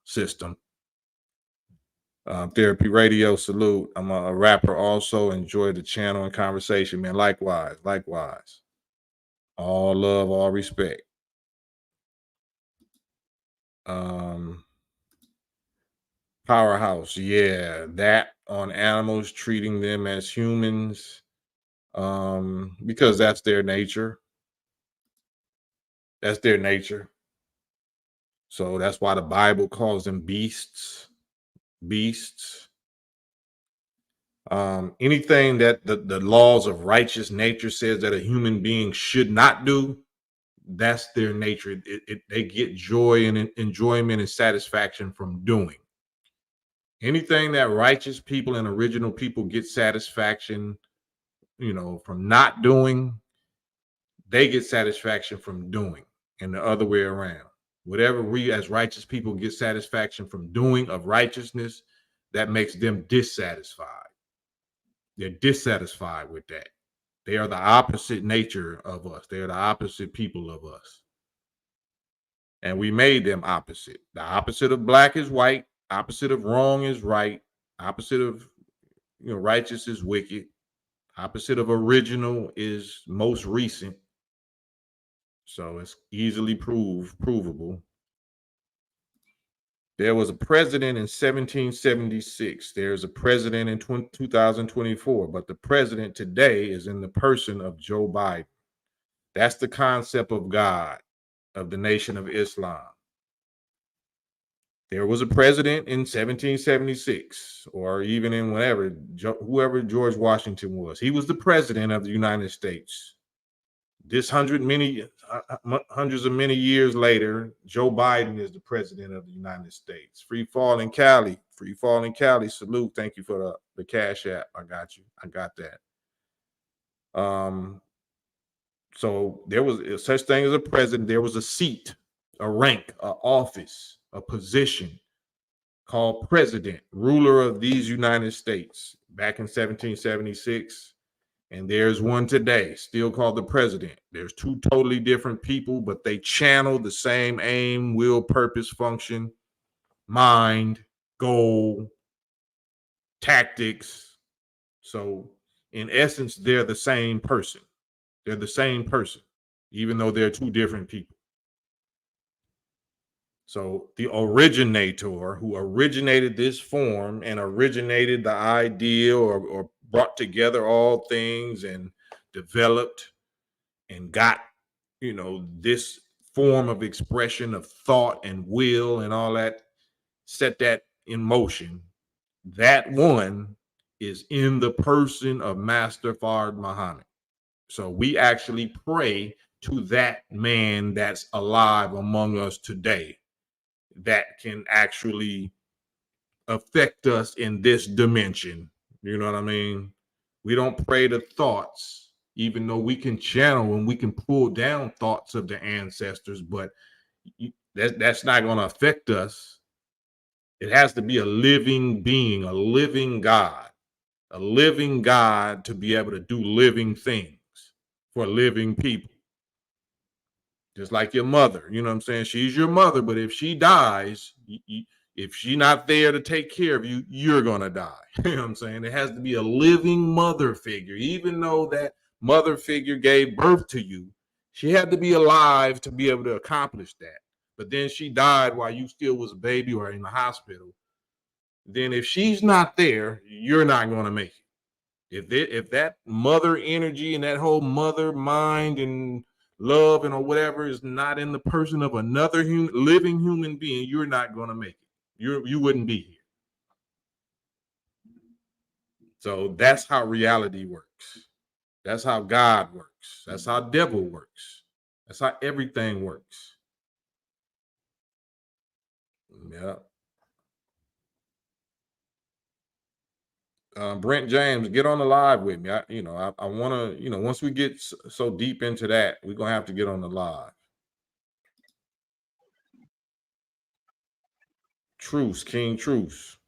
system. Therapy Radio, salute. I'm a rapper also. Enjoy the channel and conversation, man. Likewise. All love, all respect. Powerhouse, yeah, that on animals, treating them as humans, because that's their nature. That's their nature. So that's why the Bible calls them beasts. Anything that the laws of righteous nature says that a human being should not do, that's their nature. They get joy and enjoyment and satisfaction from doing. Anything that righteous people and original people get satisfaction, from not doing, they get satisfaction from doing, and the other way around. Whatever we as righteous people get satisfaction from doing of righteousness, that makes them dissatisfied. They're dissatisfied with that. They are the opposite nature of us. They are the opposite people of us. And we made them opposite. The opposite of black is white. Opposite of wrong is right. Opposite of righteous is wicked. Opposite of original is most recent. So it's easily provable. There was a president in 1776. There's a president in 2024, but the president today is in the person of Joe Biden. That's the concept of God, of the Nation of Islam. There was a president in 1776, or even in whoever George Washington was. He was the president of the United States. This hundreds of many years later, Joe Biden is the president of the United States. Free Fall in Cali, salute. Thank you for the Cash App. I got you. I got that. So there was a such thing as a president. There was a seat, a rank, an office, a position called president, ruler of these United States back in 1776. And there's one today, still called the president. There's two totally different people, but they channel the same aim, will, purpose, function, mind, goal, tactics. So in essence, they're the same person. They're the same person, even though they're two different people. So the originator who originated this form and originated the idea or brought together all things and developed and got, this form of expression of thought and will and all that, set that in motion. That one is in the person of Master Fard Muhammad. So we actually pray to that man that's alive among us today that can actually affect us in this dimension. You know what I mean? We don't pray to thoughts, even though we can channel and we can pull down thoughts of the ancestors, but that's not going to affect us. It has to be a living being, a living God to be able to do living things for living people. Just like your mother, you know what I'm saying? She's your mother, but if she dies, if she's not there to take care of you, you're going to die. You know what I'm saying? It has to be a living mother figure. Even though that mother figure gave birth to you, she had to be alive to be able to accomplish that. But then she died while you still was a baby or in the hospital. Then if she's not there, you're not going to make it. If that mother energy and that whole mother mind and love and or whatever is not in the person of another living human being, you're not going to make it. You wouldn't be here. So that's how reality works. That's how God works. That's how devil works. That's how everything works. Yeah. Brent James, get on the live with me. I want to, once we get so deep into that, we're going to have to get on the live. Truce, King Truce.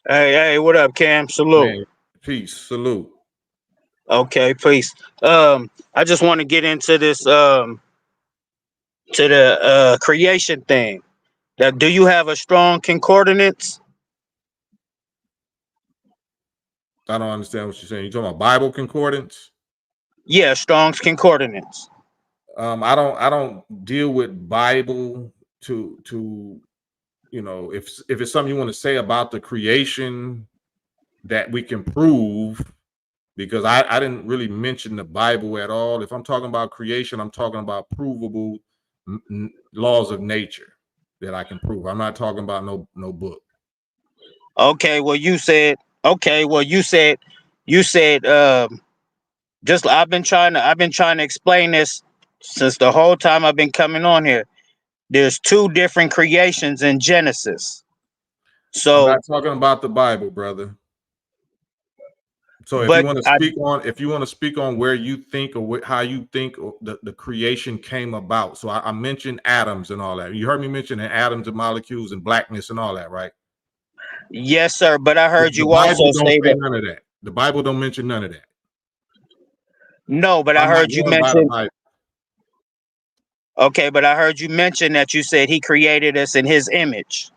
Hey, what up, Cam? Salute. Man, peace, salute. Okay, peace. I just want to get into this to the creation thing. Now, do you have a strong concordance? I don't understand what you're saying. You talking about Bible concordance? Yeah, Strong's concordance. I don't deal with Bible to if it's something you want to say about the creation that we can prove, because I didn't really mention the Bible at all. If I'm talking about creation, I'm talking about provable laws of nature that I can prove. I'm not talking about no book. Okay, well you said just I've been trying to explain this since the whole time I've been coming on here. There's two different creations in Genesis. So I'm not talking about the Bible, brother. So if you want to speak on where you think or how you think the creation came about. So I mentioned atoms and all that. You heard me mention atoms and molecules and blackness and all that, right? Yes, sir. But I heard you also say that. None of that. The Bible don't mention none of that. No, but I heard you mention. Okay, but I heard you mention that you said he created us in his image.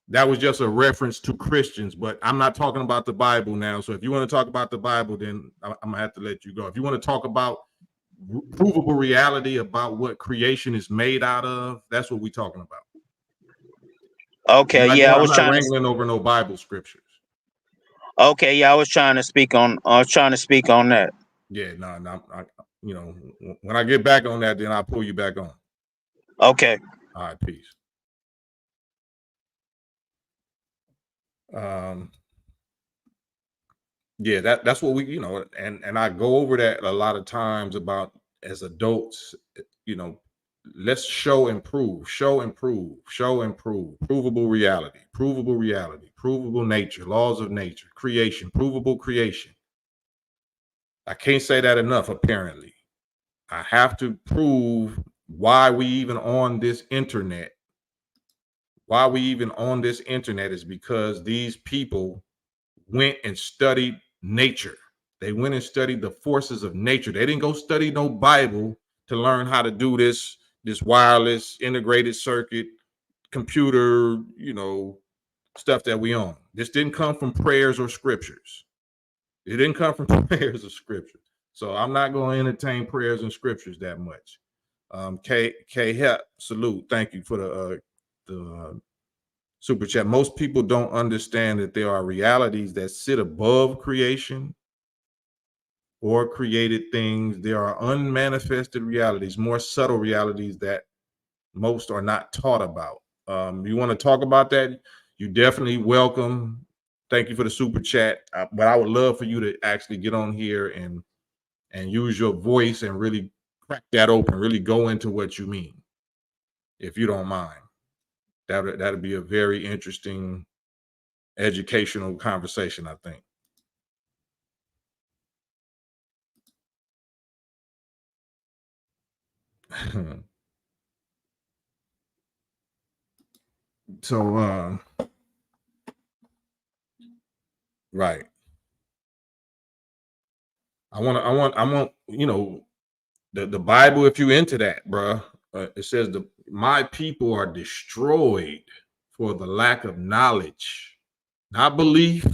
That was just a reference to Christians, but I'm not talking about the Bible now. So if you want to talk about the Bible, then I'm gonna have to let you go. If you want to talk about provable reality about what creation is made out of, that's what we're talking about. Okay, I was not wrangling over no Bible scriptures. Okay, yeah, I was trying to speak on that. Yeah, no, when I get back on that, then I'll pull you back on. Okay. All right, peace. Yeah, that's what we, and I go over that a lot of times about as adults, let's show and prove, provable reality, provable nature, laws of nature, creation, provable creation. I can't say that enough, apparently. I have to prove why we even on this internet. Why we even on this internet is because these people went and studied nature. They went and studied the forces of nature. They didn't go study no Bible to learn how to do this wireless integrated circuit computer, stuff that we own. This didn't come from prayers or scriptures. It didn't come from prayers or scriptures. So I'm not going to entertain prayers and scriptures that much. K Hep, salute. Thank you for the super chat. Most people don't understand that there are realities that sit above creation or created things. There are unmanifested realities, more subtle realities that most are not taught about. You want to talk about that? You definitely welcome. Thank you for the super chat. But I would love for you to actually get on here and use your voice and really crack that open, really go into what you mean, if you don't mind. That'd be a very interesting educational conversation, I think. So right. I want, the Bible, if you into that, bruh, it says my people are destroyed for the lack of knowledge, not belief,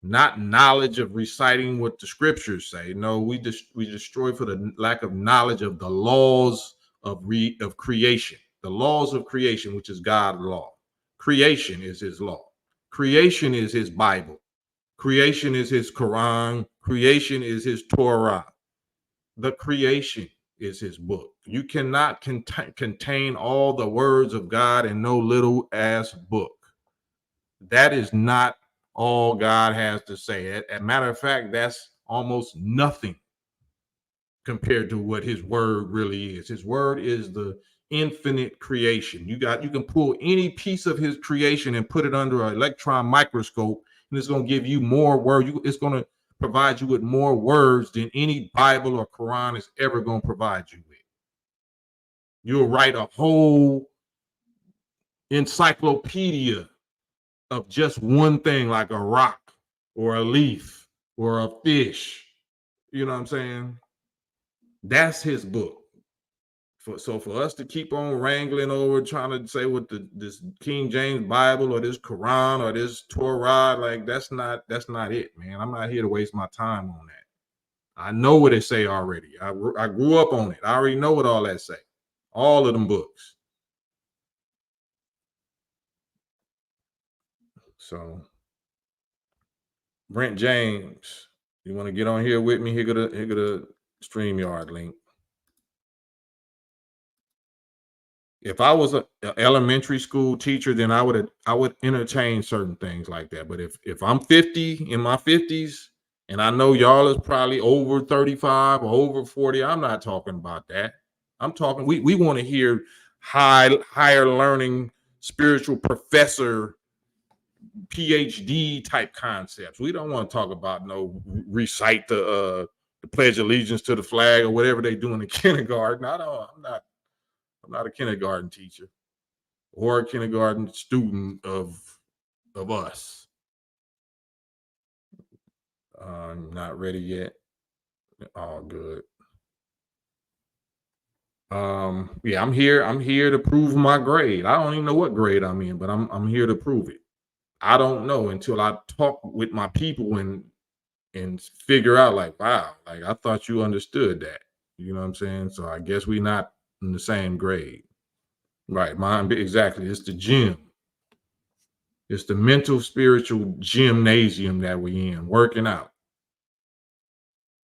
not knowledge of reciting what the scriptures say. No, we destroy for the lack of knowledge of the laws of creation, the laws of creation, which is God's law. Creation is his law. Creation is his Bible. Creation is his Quran. Creation is his Torah. The creation is his book. You cannot contain all the words of God in no little ass book. That is not all God has to say. As a matter of fact, that's almost nothing compared to what his word really is. His word is the infinite creation. You can pull any piece of his creation and put it under an electron microscope, and it's going to give you more words. It's going to provide you with more words than any Bible or Quran is ever going to provide you with. You'll write a whole encyclopedia of just one thing, like a rock or a leaf or a fish. You know what I'm saying? That's his book. So for us to keep on wrangling over trying to say what this King James Bible or this Quran or this Torah, like that's not it, man. I'm not here to waste my time on that. I know what it say already. I grew up on it. I already know what all that say. All of them books. So Brent James, you want to get on here with me? Here go the StreamYard link. If I was an elementary school teacher, then I would entertain certain things like that. But if I'm 50, in my 50s, and I know y'all is probably over 35 or over 40, I'm not talking about that. I'm talking, we want to hear higher learning, spiritual professor, PhD type concepts. We don't want to talk about recite the Pledge of Allegiance to the flag or whatever they do in the kindergarten. I'm not a kindergarten teacher or a kindergarten student of us. I'm not ready yet. All good. Yeah, I'm here to prove my grade. I don't even know what grade I'm in, but I'm here to prove it. I don't know until I talk with my people and figure out, like, wow, like I thought you understood that. You know what I'm saying? So I guess we're not in the same grade. Right, mine, exactly. It's the gym. It's the mental, spiritual gymnasium that we in, working out.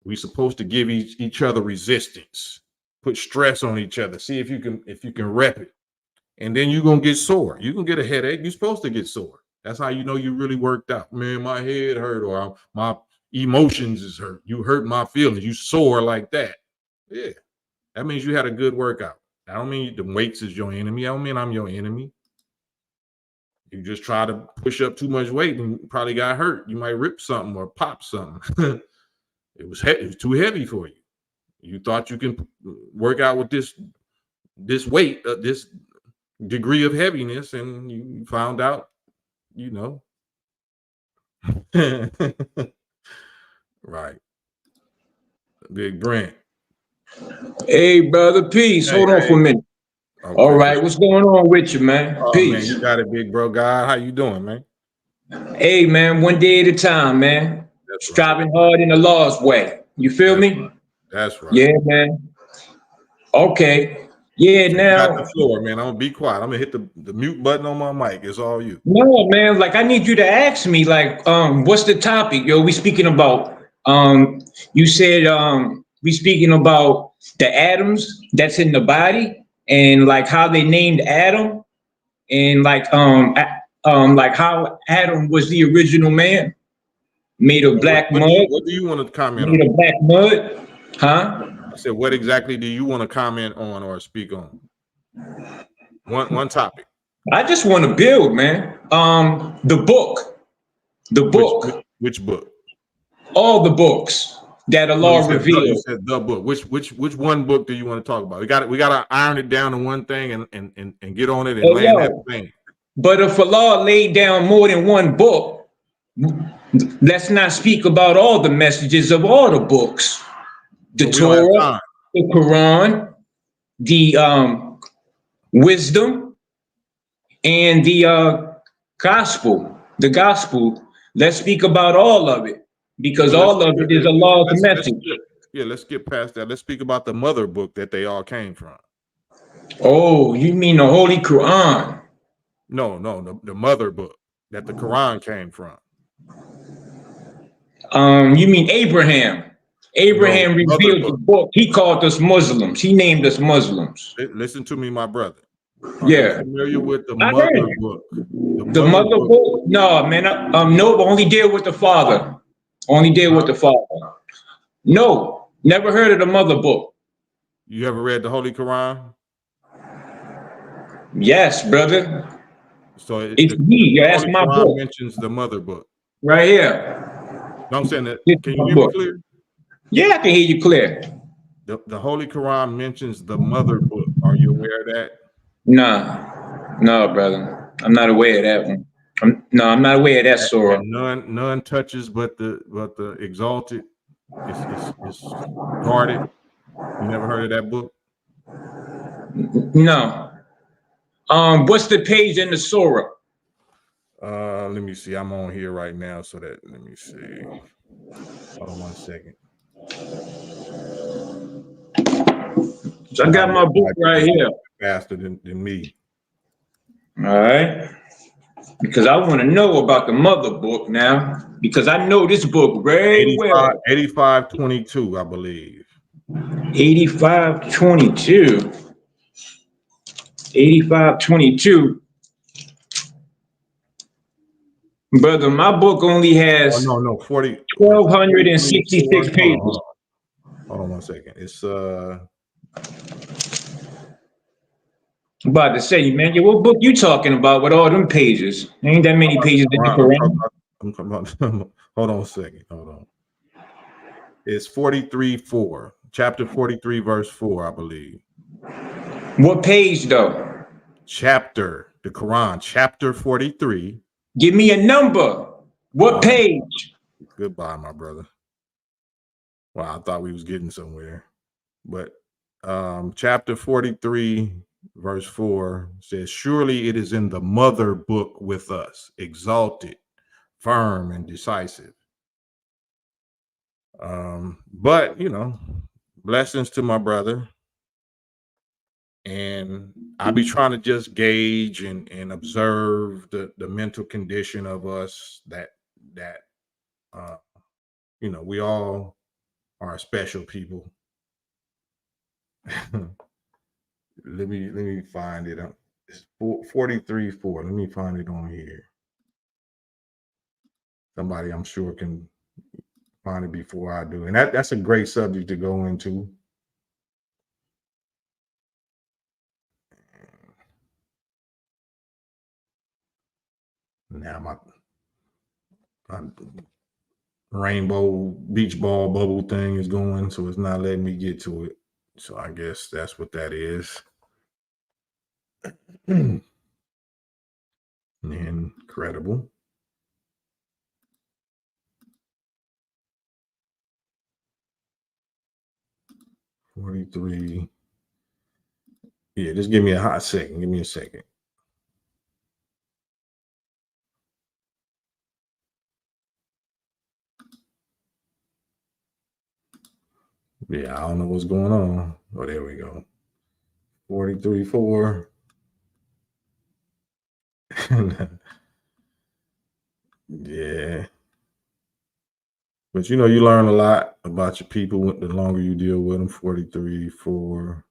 We supposed to give each other resistance, put stress on each other, see if you can rep it. And then you're gonna get sore. You can get a headache. You're supposed to get sore. That's how you know you really worked out. Man, my head hurt, or my emotions is hurt. You hurt my feelings. You sore like that. Yeah, that means you had a good workout. I don't mean the weights is your enemy. I don't mean I'm your enemy. You just try to push up too much weight and probably got hurt. You might rip something or pop something. It was too heavy for you. You thought you can work out with this weight, this degree of heaviness, and you found out, you know. Right. Big Brent. Hey, brother, peace. Hey, Hold on for a minute. okay. All right, what's going on with you, man? Oh, Peace. man, you got it, big bro. God, how you doing, man? Hey, man, one day at a time, man. That's right. Striving hard in the Lord's way. You feel me? Right. That's right. Yeah, man. Okay. Yeah, So now. you got the floor, man. I'm gonna be quiet. I'm gonna hit the mute button on my mic. It's all you. No, man. Like, I need you to ask me, like, what's the topic, yo? We speaking about, you said, we speaking about the atoms that's in the body and like how they named Adam and like how Adam was the original man made of black mud, What do you want to comment made on? of black mud, huh? I said, what exactly do you want to comment on or speak on? One topic. I just want to build, man. The book, Which book? all the books that the No, Lord revealed. you said the book. Which one book do you want to talk about? We got to iron it down to one thing and get on it and land that thing. But if Allah laid down more than one book, let's not speak about all the messages of all the books. The Torah, the Quran, the wisdom, and the gospel. The gospel. Let's speak about all of it because all of it is Allah's message. Let's get past that. Let's speak about the mother book that they all came from. Oh, you mean the Holy Quran? No, the mother book that the Quran came from. You mean Abraham? Abraham revealed the book. He called us Muslims. He named us Muslims. Listen to me, my brother. Are you familiar with the mother book? The mother book? No, man. No, only deal with the father. Only deal with the father. No, never heard of the mother book. You ever read the Holy Quran? Yes, brother. So it's me. That's my Quran book. Mentions the mother book right here. No, I'm saying that. Can you hear me clear? Yeah, I can hear you clear. The Holy Quran mentions the mother book. Are you aware of that? No, brother. I'm not aware of that one. I'm not aware of that surah. None touches but the exalted. It's guarded. You never heard of that book? No. What's the page in the surah? Let me see. I'm on here right now, so let me see. Hold on 1 second. I got my book right here. Faster than me. All right. Because I want to know about the mother book now. Because I know this book very well. 8522, I believe. 8522. 8522. Brother, my book only has 1,266 pages. Hold on 1 second. It's I'm about to say, man, what book you talking about with all them pages? Ain't that many pages in the Quran. Hold on a second. Hold on. It's 43:4, chapter 43, verse 4, I believe. What page though? Chapter, the Quran, chapter 43. Give me a number. What page? Goodbye, my brother. Well, I thought we was getting somewhere, but chapter 43, verse 4 says, "Surely it is in the mother book with us, exalted, firm, and decisive." But blessings to my brother, and I be trying to just gauge and observe the mental condition of us that we all are special people. Let me find it. It's 43:4. Let me find it on here. Somebody I'm sure can find it before I do. And that's a great subject to go into. Now rainbow beach ball bubble thing is going, so it's not letting me get to it. So I guess that's what that is. Incredible. $43. Yeah, just give me a hot second. Give me a second. Yeah, I don't know what's going on. Oh, there we go. 43.4. Yeah. But you know, you learn a lot about your people the longer you deal with them. 43.4.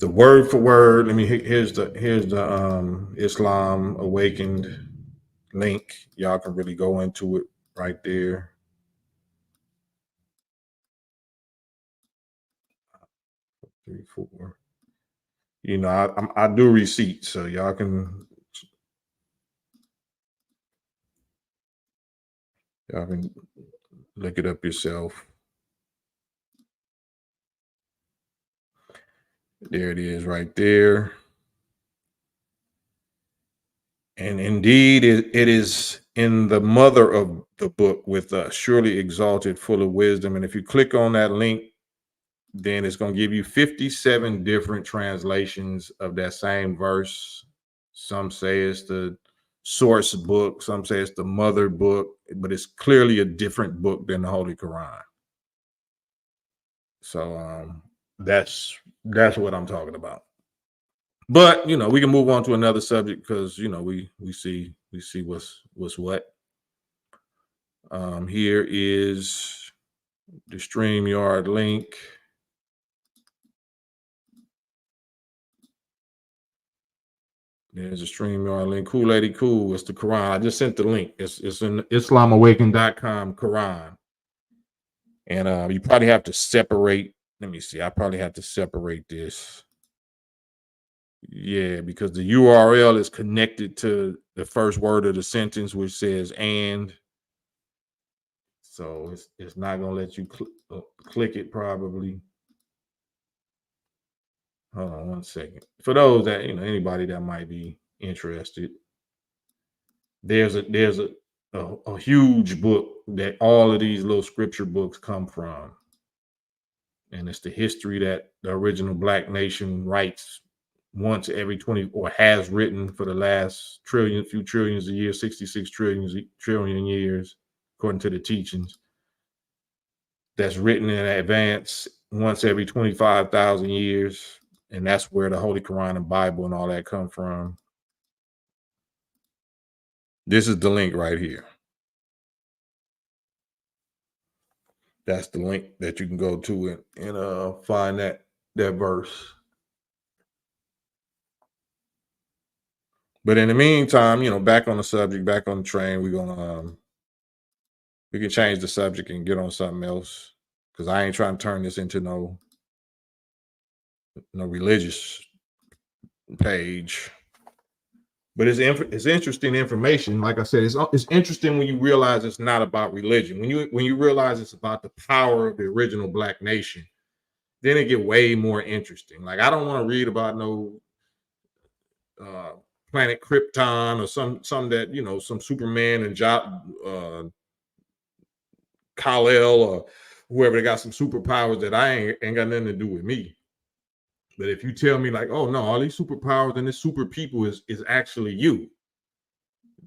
The word for word. Let me here's the Islam Awakened link. Y'all can really go into it right there. Three, four. You know, I do receipts, so y'all can look it up yourself. There it is right there. And indeed, it is in the mother of the book with surely exalted, full of wisdom. And if you click on that link, then it's going to give you 57 different translations of that same verse. Some say it's the source book. Some say it's the mother book, but it's clearly a different book than the Holy Quran. So that's what I'm talking about. But you know, we can move on to another subject because you know we see what's what. Here is the StreamYard link. There's a StreamYard link. Cool Lady Cool. It's the Quran. I just sent the link. It's in IslamAwaken.com Quran. And you probably have to separate. Let me see. I probably have to separate this. Yeah, because the URL is connected to the first word of the sentence, which says "and." So it's not gonna let you click it probably. Hold on one second. For those that anybody that might be interested, there's a huge book that all of these little scripture books come from, and it's the history that the original Black nation writes once every 20 or has written for the last few trillions of years, 66 trillion years, according to the teachings. That's written in advance once every 25,000 years. And that's where the Holy Quran and Bible and all that come from. This is the link right here. That's the link that you can go to and find that verse. But in the meantime, back on the subject, back on the train, we can change the subject and get on something else. Because I ain't trying to turn this into no religious page. But it's interesting information. Like I said, it's interesting when you realize it's not about religion. When you realize it's about the power of the original Black nation, then it get way more interesting. Like I don't want to read about no planet Krypton or some that some Superman and Kal-El or whoever that got some superpowers that I ain't got nothing to do with me. But if you tell me like, oh no, all these superpowers and this super people is actually you,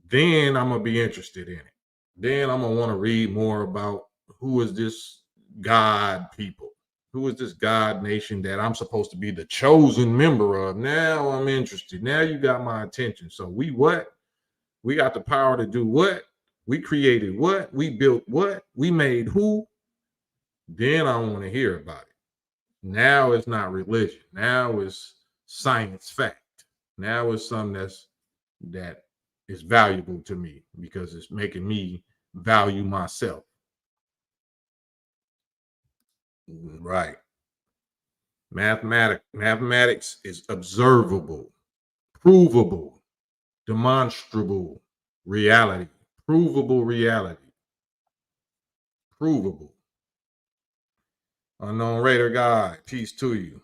then I'm gonna be interested in it. Then I'm gonna want to read more about who is this God people, who is this God nation that I'm supposed to be the chosen member of. Now I'm interested. Now you got my attention. So we got the power to do what? We created what? We built what? We made who? Then I want to hear about it. Now it's not religion. Now it's science fact. Now it's something that is valuable to me because it's making me value myself. Right. Mathematics is observable, provable, demonstrable reality, provable reality, provable. Unknown Raider God, peace to you.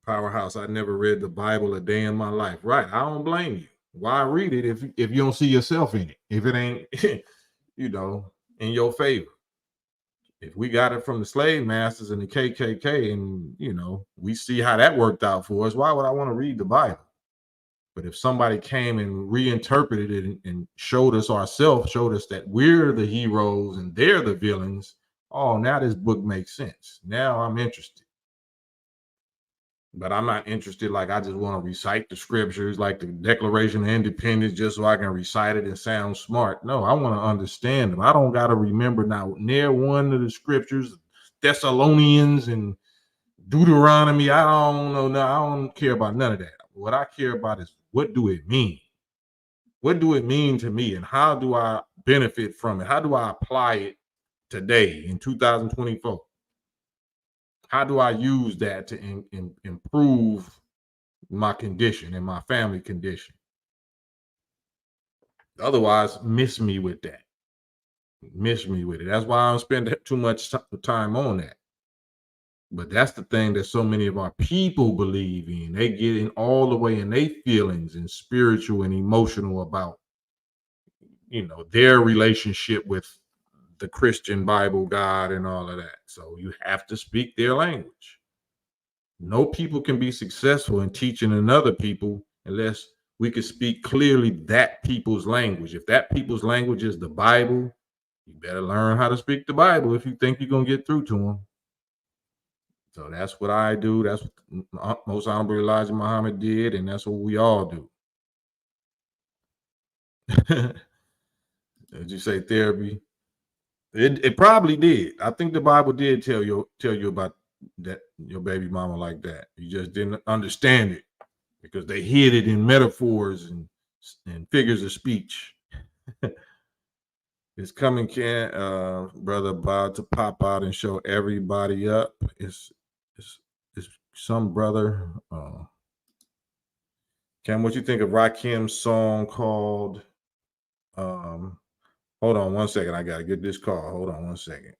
Powerhouse, I never read the Bible a day in my life. Right, I don't blame you. Why read it if you don't see yourself in it? If it ain't, in your favor. If we got it from the slave masters and the KKK, and we see how that worked out for us, why would I want to read the Bible? But if somebody came and reinterpreted it and showed us ourselves, showed us that we're the heroes and they're the villains, oh, now this book makes sense. Now I'm interested. But I'm not interested like I just want to recite the scriptures like the Declaration of Independence just so I can recite it and sound smart. No, I want to understand them. I don't got to remember now near one of the scriptures, Thessalonians and Deuteronomy. I don't know. No, I don't care about none of that. What I care about is what do it mean? What do it mean to me? And how do I benefit from it? How do I apply it today in 2024? How do I use that to improve my condition and my family condition? Otherwise, miss me with that. Miss me with it. That's why I don't spend too much time on that. But that's the thing that so many of our people believe in. They get in all the way in their feelings and spiritual and emotional about, their relationship with the Christian Bible, God, and all of that. So you have to speak their language. No people can be successful in teaching another people unless we can speak clearly that people's language. If that people's language is the Bible, you better learn how to speak the Bible if you think you're going to get through to them. So that's what I do. That's what Most Honorable Elijah Muhammad did, and that's what we all do. Did you say therapy? It probably did. I think the Bible did tell you about that, your baby mama like that. You just didn't understand it because they hid it in metaphors and figures of speech. It's coming, brother, about to pop out and show everybody up. It's some brother. Cam, what you think of Rakim's song called? Hold on one second. I gotta get this call. Hold on one second.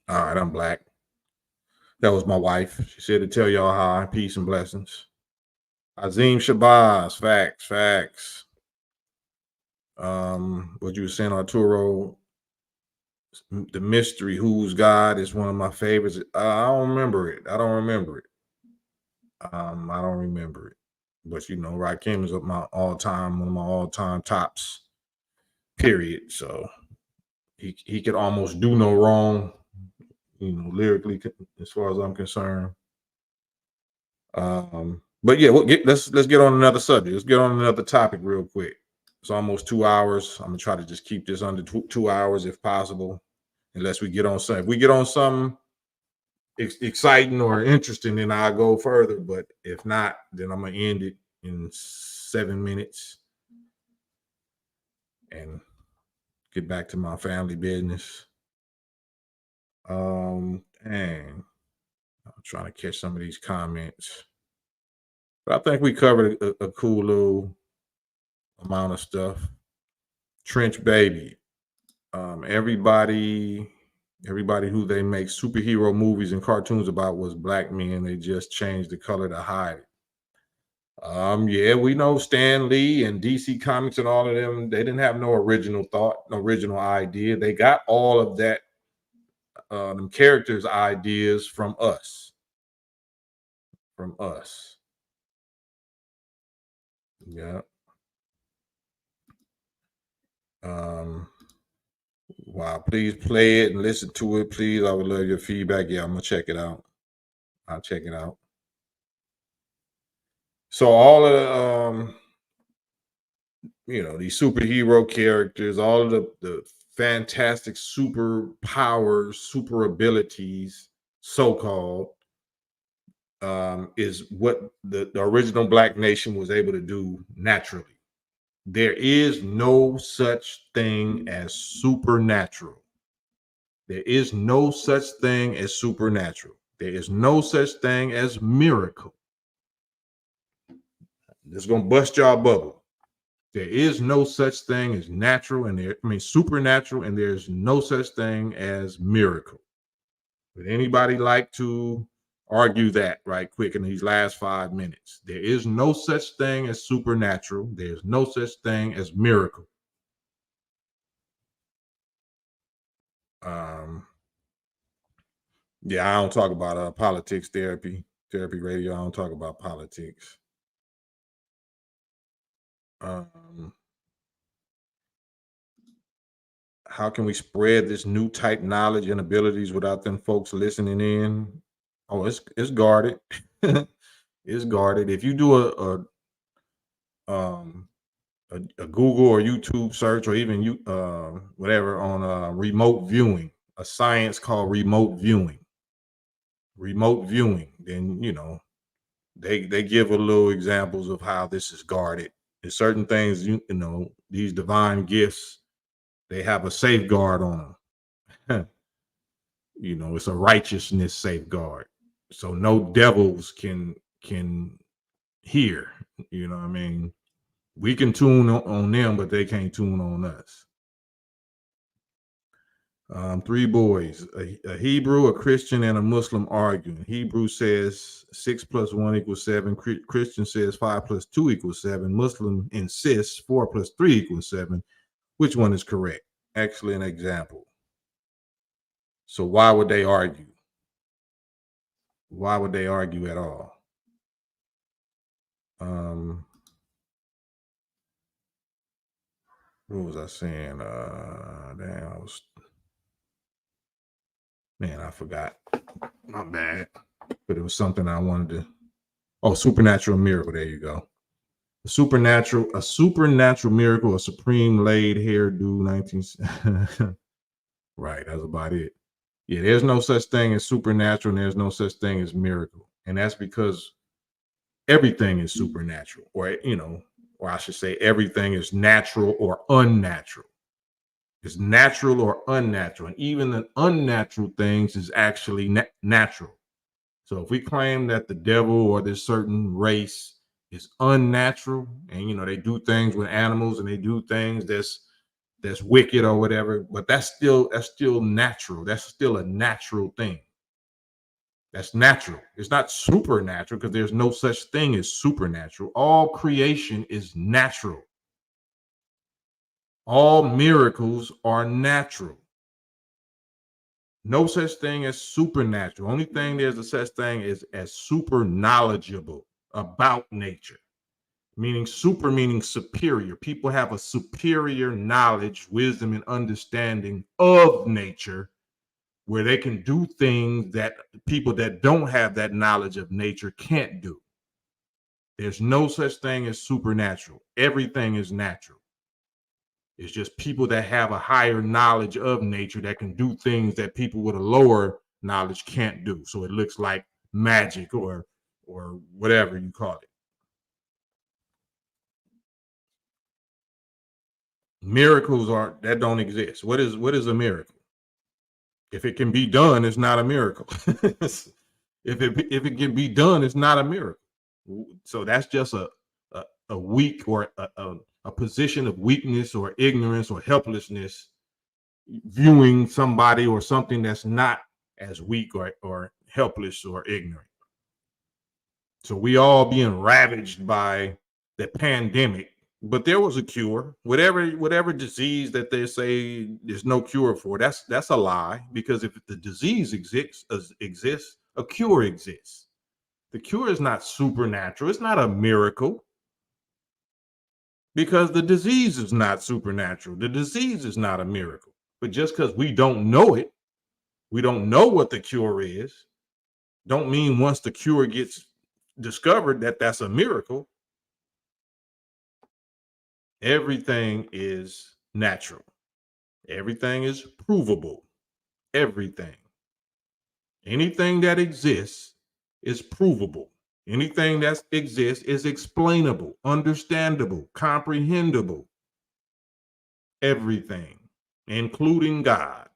All right, I'm black. That was my wife. She said to tell y'all hi, peace and blessings. Azim Shabazz, facts. What you were saying, Arturo, the mystery, who's God, is one of my favorites. I don't remember it. I don't remember it. But Rakim is one of my all-time tops, period. So he could almost do no wrong, lyrically, as far as I'm concerned. But yeah, let's get on another subject. Let's get on another topic real quick. It's almost 2 hours. I'm gonna try to just keep this under 2 hours if possible, unless we get on something. If we get on something exciting or interesting, then I'll go further. But if not, then I'm gonna end it in 7 minutes and get back to my family business. And I'm trying to catch some of these comments. But I think we covered a cool little amount of stuff. Trench Baby. Everybody who they make superhero movies and cartoons about was black men. They just changed the color to hide it. Yeah, we know Stan Lee and DC Comics and all of them, they didn't have no original thought, no original idea. They got all of that, them characters' ideas from us. Yeah. Wow, please play it and listen to it, please. I would love your feedback. Yeah, I'm gonna check it out. I'll check it out. So all of these superhero characters, all of the fantastic superpowers, super abilities, so-called, is what the original Black nation was able to do naturally. There is no such thing as supernatural. There is no such thing as supernatural. There is no such thing as miracle. It's gonna bust y'all bubble. There is no such thing as natural, supernatural, and there's no such thing as miracle. Would anybody like to argue that right quick in these last 5 minutes? There is no such thing as supernatural. There's no such thing as miracle. Yeah, I don't talk about politics, therapy radio. I don't talk about politics. How can we spread this new type knowledge and abilities without them folks listening in? Oh, it's guarded. It's guarded. If you do a Google or YouTube search, or even whatever on remote viewing, a science called remote viewing, then they give a little examples of how this is guarded. There's certain things, these divine gifts, they have a safeguard on them. It's a righteousness safeguard, so no devils can hear. We can tune on them, but they can't tune on us. 3 boys, a Hebrew, a Christian, and a Muslim arguing. Hebrew says 6 + 1 = 7. Christian says 5 + 2 = 7. Muslim insists 4 + 3 = 7. Which one is correct? Excellent example. So why would they argue? Why would they argue at all? What was I saying? I forgot. My bad. But it was something I wanted to. Oh, supernatural miracle. There you go. A supernatural miracle, a supreme laid hairdo, 19. Right, that's about it. Yeah, there's no such thing as supernatural, and there's no such thing as miracle. And that's because everything is supernatural, or I should say everything is natural or unnatural. It's natural or unnatural. And even the unnatural things is actually natural. So if we claim that the devil or this certain race is unnatural, and they do things with animals, and they do things that's wicked or whatever, but that's still natural. That's still a natural thing. That's natural. It's not supernatural, because there's no such thing as supernatural. All creation is natural. All miracles are natural. No such thing as supernatural. Only thing there's a such thing is as super knowledgeable about nature. Meaning superior. People have a superior knowledge, wisdom, and understanding of nature, where they can do things that people that don't have that knowledge of nature can't do. There's no such thing as supernatural. Everything is natural. It's just people that have a higher knowledge of nature that can do things that people with a lower knowledge can't do. So it looks like magic or whatever you call it. Miracles that don't exist. What is a miracle? If it can be done, it's not a miracle. If it can be done, it's not a miracle. So that's just a weak or a position of weakness or ignorance or helplessness, viewing somebody or something that's not as weak or helpless or ignorant. So we all being ravaged by the pandemic, but there was a cure. Whatever disease that they say there's no cure for, that's a lie, because if the disease exists, a cure exists. The cure is not supernatural. It's not a miracle, because the disease is not supernatural. The disease is not a miracle. But just because we don't know it, we don't know what the cure is, don't mean once the cure gets discovered that's a miracle. Everything is natural. Everything is provable. Everything. Anything that exists is provable. Anything that exists is explainable, understandable, comprehensible. Everything, including God.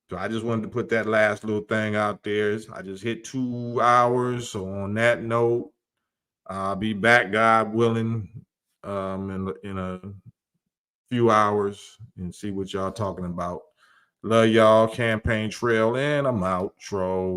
So I just wanted to put that last little thing out there. I just hit 2 hours. So on that note, I'll be back, God willing, in a few hours and see what y'all talking about. Love y'all. Campaign trail, and I'm outro.